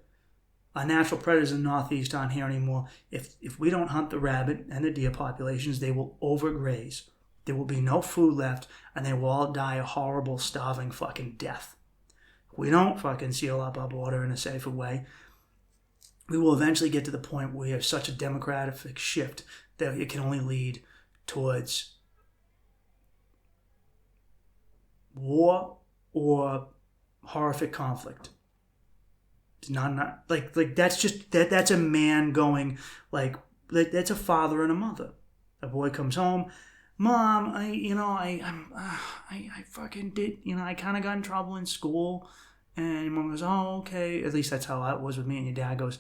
Our natural predators in the Northeast aren't here anymore. If we don't hunt the rabbit and the deer populations, they will overgraze. There will be no food left, and they will all die a horrible, starving fucking death. We don't fucking seal up our border in a safer way, we will eventually get to the point where we have such a demographic shift that it can only lead towards war or horrific conflict. It's not like that's just that's a man going like that's a father and a mother. A boy comes home, Mom, I fucking did, I kind of got in trouble in school. And your mom goes, oh, okay. At least that's how it was with me. And your dad goes,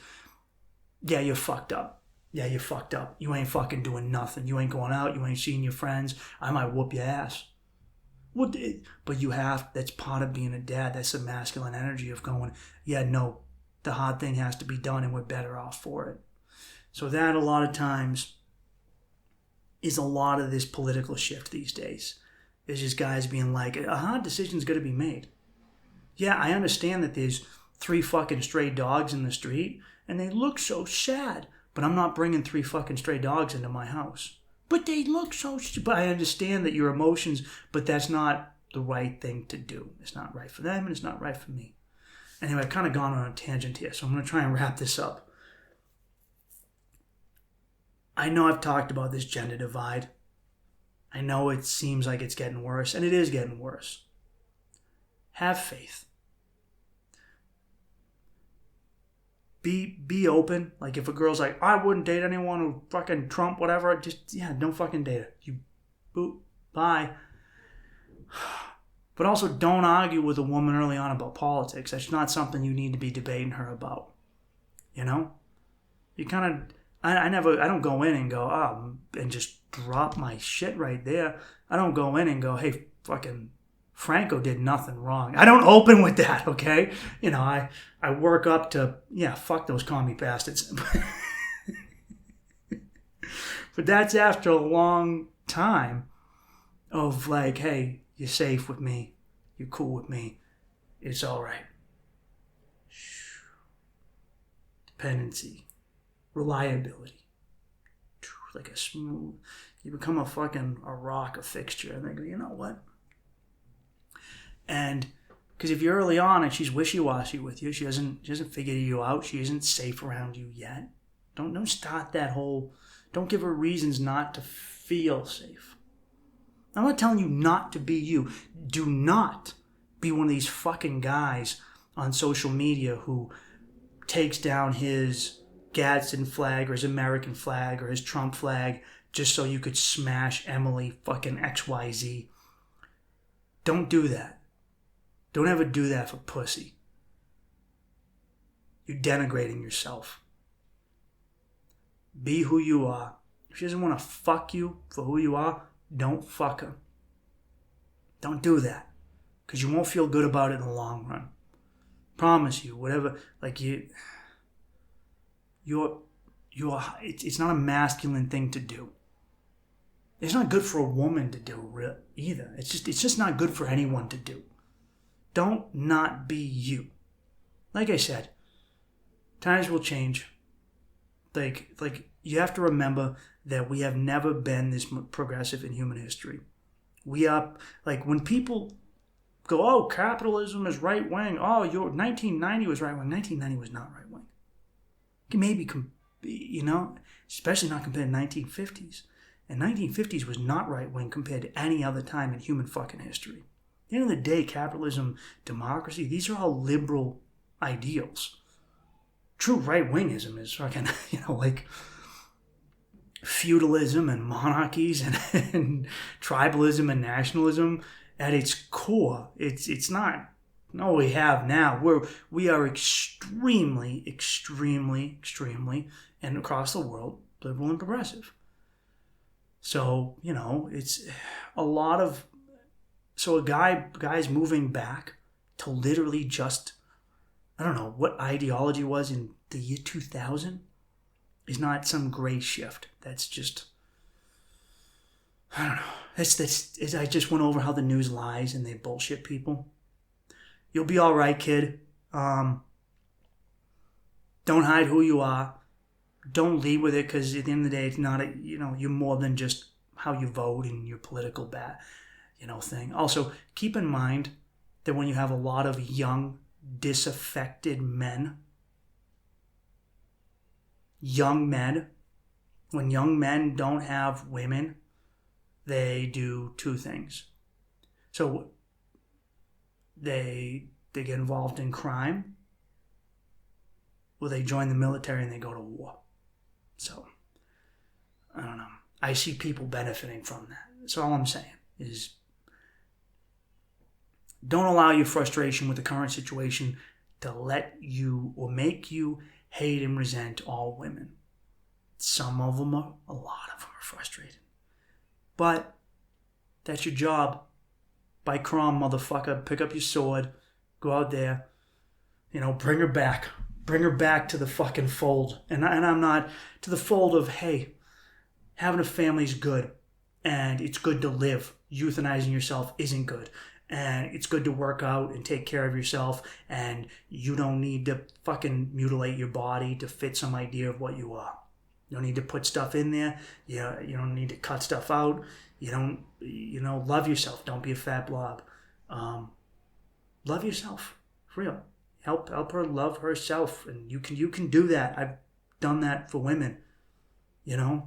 yeah, you're fucked up. Yeah, you're fucked up. You ain't fucking doing nothing. You ain't going out. You ain't seeing your friends. I might whoop your ass. But you have, that's part of being a dad. That's the masculine energy of going, yeah, no, the hard thing has to be done and we're better off for it. So that a lot of times is a lot of this political shift these days. It's just guys being like, a hard decision's got to be made. Yeah, I understand that there's 3 fucking stray dogs in the street, and they look so sad, but I'm not bringing 3 fucking stray dogs into my house. But they look so... But I understand that your emotions, but that's not the right thing to do. It's not right for them, and it's not right for me. Anyway, I've kind of gone on a tangent here, so I'm going to try and wrap this up. I know I've talked about this gender divide. I know it seems like it's getting worse, and it is getting worse. Have faith. Be open. Like if a girl's like, I wouldn't date anyone who fucking Trump, whatever, don't fucking date her. You boop, bye. But also don't argue with a woman early on about politics. That's not something you need to be debating her about. You know? You kind of, I don't go in and go, and just drop my shit right there. I don't go in and go, hey, fucking Franco did nothing wrong. I don't open with that, okay? I work up to, fuck those commie bastards. But that's after a long time of like, hey, you're safe with me. You're cool with me. It's all right. Dependency. Reliability. Like a smooth, you become a rock, a fixture. And they go, you know what? And because if you're early on and she's wishy-washy with you, she hasn't figured you out, she isn't safe around you yet, don't start that whole, don't give her reasons not to feel safe. I'm not telling you not to be you. Do not be one of these fucking guys on social media who takes down his Gadsden flag or his American flag or his Trump flag just so you could smash Emily fucking XYZ. Don't do that. Don't ever do that for pussy. You're denigrating yourself. Be who you are. If she doesn't want to fuck you for who you are, don't fuck her. Don't do that. Because you won't feel good about it in the long run. Promise you, whatever, like it's not a masculine thing to do. It's not good for a woman to do either. It's just not good for anyone to do. Don't not be you. Like I said, times will change. Like you have to remember that we have never been this progressive in human history. We are, like, when people go, oh, capitalism is right wing. Oh, your 1990 was right wing. 1990 was not right wing. Maybe, especially not compared to 1950s. And 1950s was not right wing compared to any other time in human fucking history. At the end of the day, capitalism, democracy, these are all liberal ideals. True right-wingism is fucking, like feudalism and monarchies and tribalism and nationalism. At its core, it's not No, we have now. We are extremely, and across the world, liberal and progressive. So, it's a lot of... So guy's moving back to literally just... I don't know what ideology was in the year 2000. Is not some gray shift. That's just... I don't know. I just went over how the news lies and they bullshit people. You'll be all right, kid. Don't hide who you are. Don't lead with it, because at the end of the day, it's not you're more than just how you vote and your political thing. Also, keep in mind that when you have a lot of young, disaffected men, when young men don't have women, they do two things. So they get involved in crime, or they join the military and they go to war. So, I don't know. I see people benefiting from that. That's all I'm saying is don't allow your frustration with the current situation to let you or make you hate and resent all women. Some of them are, a lot of them are frustrated. But that's your job. By crom, motherfucker. Pick up your sword. Go out there. Bring her back. Bring her back to the fucking fold. And I'm not to the fold of, hey, having a family is good. And it's good to live. Euthanizing yourself isn't good. And it's good to work out and take care of yourself. And you don't need to fucking mutilate your body to fit some idea of what you are. You don't need to put stuff in there. You don't need to cut stuff out. You don't, love yourself. Don't be a fat blob. Love yourself. For real. Help her love herself. And you can do that. I've done that for women. The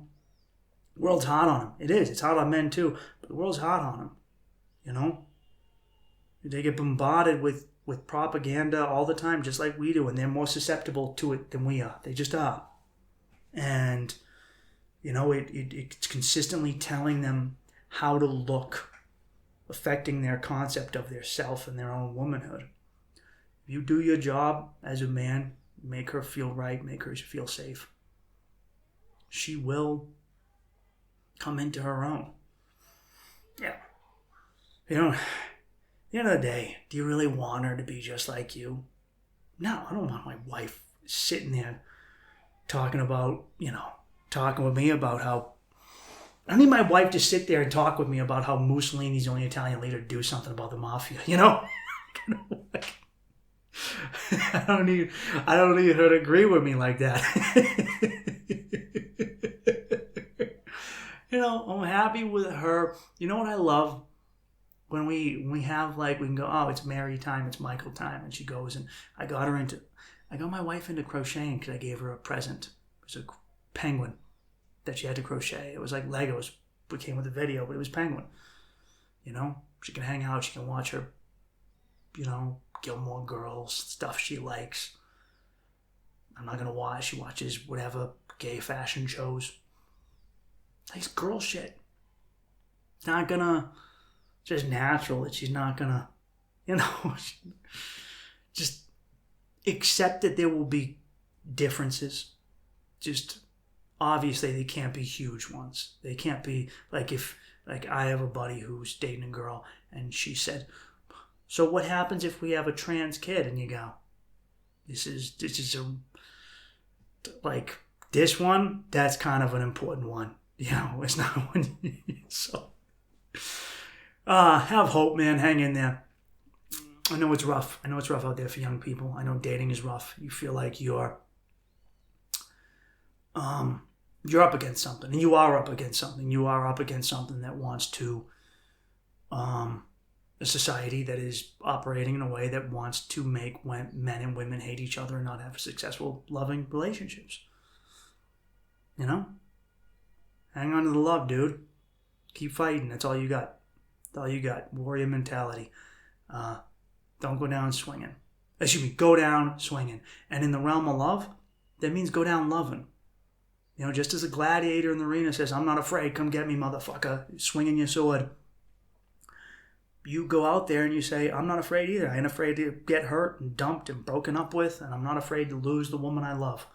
world's hard on them. It is. It's hard on men too. But the world's hard on them. They get bombarded with propaganda all the time, just like we do. And they're more susceptible to it than we are. They just are. And, it's consistently telling them how to look, affecting their concept of their self and their own womanhood. If you do your job as a man, make her feel right, make her feel safe, she will come into her own. Yeah. At the end of the day, do you really want her to be just like you? No, I don't want my wife sitting there talking with me about how... I need my wife to sit there and talk with me about how Mussolini's the only Italian leader to do something about the mafia, I don't need her to agree with me like that. I'm happy with her. You know what I love? When we have, we can go, oh, it's Mary time, it's Michael time, and she goes, and I got my wife into crocheting because I gave her a present. It was a penguin that she had to crochet. It was like Legos. We came with a video, but it was penguin. She can hang out, she can watch her, Gilmore Girls, stuff she likes. I'm not gonna watch. She watches whatever gay fashion shows. Nice girl shit. It's not gonna... just natural that she's not gonna, just accept that there will be differences. Just obviously they can't be huge ones. They can't be if I have a buddy who's dating a girl and she said, so what happens if we have a trans kid? And you go, this is this one, that's kind of an important one. It's not one. So have hope, man. Hang in there. I know it's rough. Out there for young people. I know dating is rough. You feel like you're up against something, and you are up against something. You are up against something that wants to, a society that is operating in a way that wants to make men and women hate each other and not have successful, loving relationships. Hang on to the love, dude. Keep fighting. That's all you got. That's all you got. Warrior mentality. Don't go down swinging. Go down swinging. And in the realm of love, that means go down loving. Just as a gladiator in the arena says, I'm not afraid, come get me, motherfucker, swinging your sword. you go out there and you say, I'm not afraid either. I ain't afraid to get hurt and dumped and broken up with, and I'm not afraid to lose the woman I love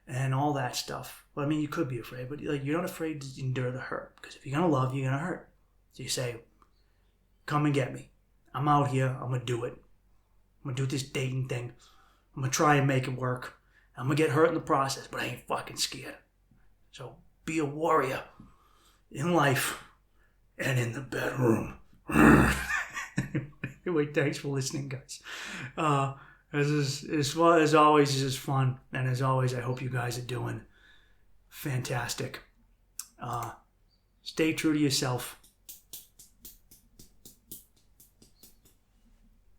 and all that stuff. Well, I mean, you could be afraid, but like, you're not afraid to endure the hurt, because if you're going to love, you're going to hurt. So you say, come and get me. I'm out here. I'm going to do it. I'm going to do this dating thing. I'm going to try and make it work. I'm going to get hurt in the process, but I ain't fucking scared. So be a warrior in life and in the bedroom. Anyway, thanks for listening, guys. As always, this is fun. And as always, I hope you guys are doing fantastic. Stay true to yourself.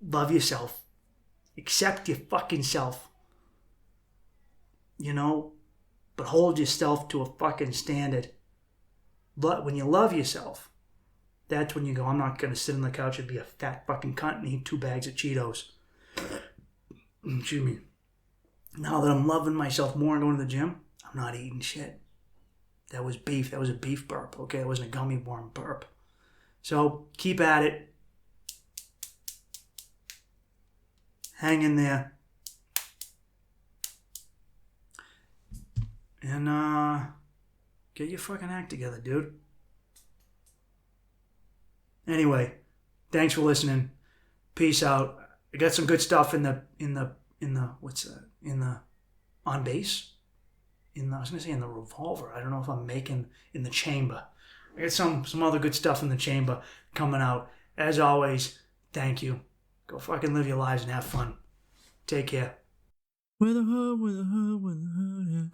Love yourself. Accept your fucking self. You know? But hold yourself to a fucking standard. But when you love yourself, that's when you go, I'm not going to sit on the couch and be a fat fucking cunt and eat 2 bags of Cheetos. Excuse me. Now that I'm loving myself more and going to the gym, I'm not eating shit. That was beef. That was a beef burp, okay? It wasn't a gummy worm burp. So keep at it. Hang in there. And get your fucking act together, dude. Anyway, thanks for listening. Peace out. I got some good stuff on base. I was gonna say in the revolver. I don't know if I'm making in the chamber. I got some other good stuff in the chamber coming out. As always, thank you. Go fucking live your lives and have fun. Take care. With a hood, yeah.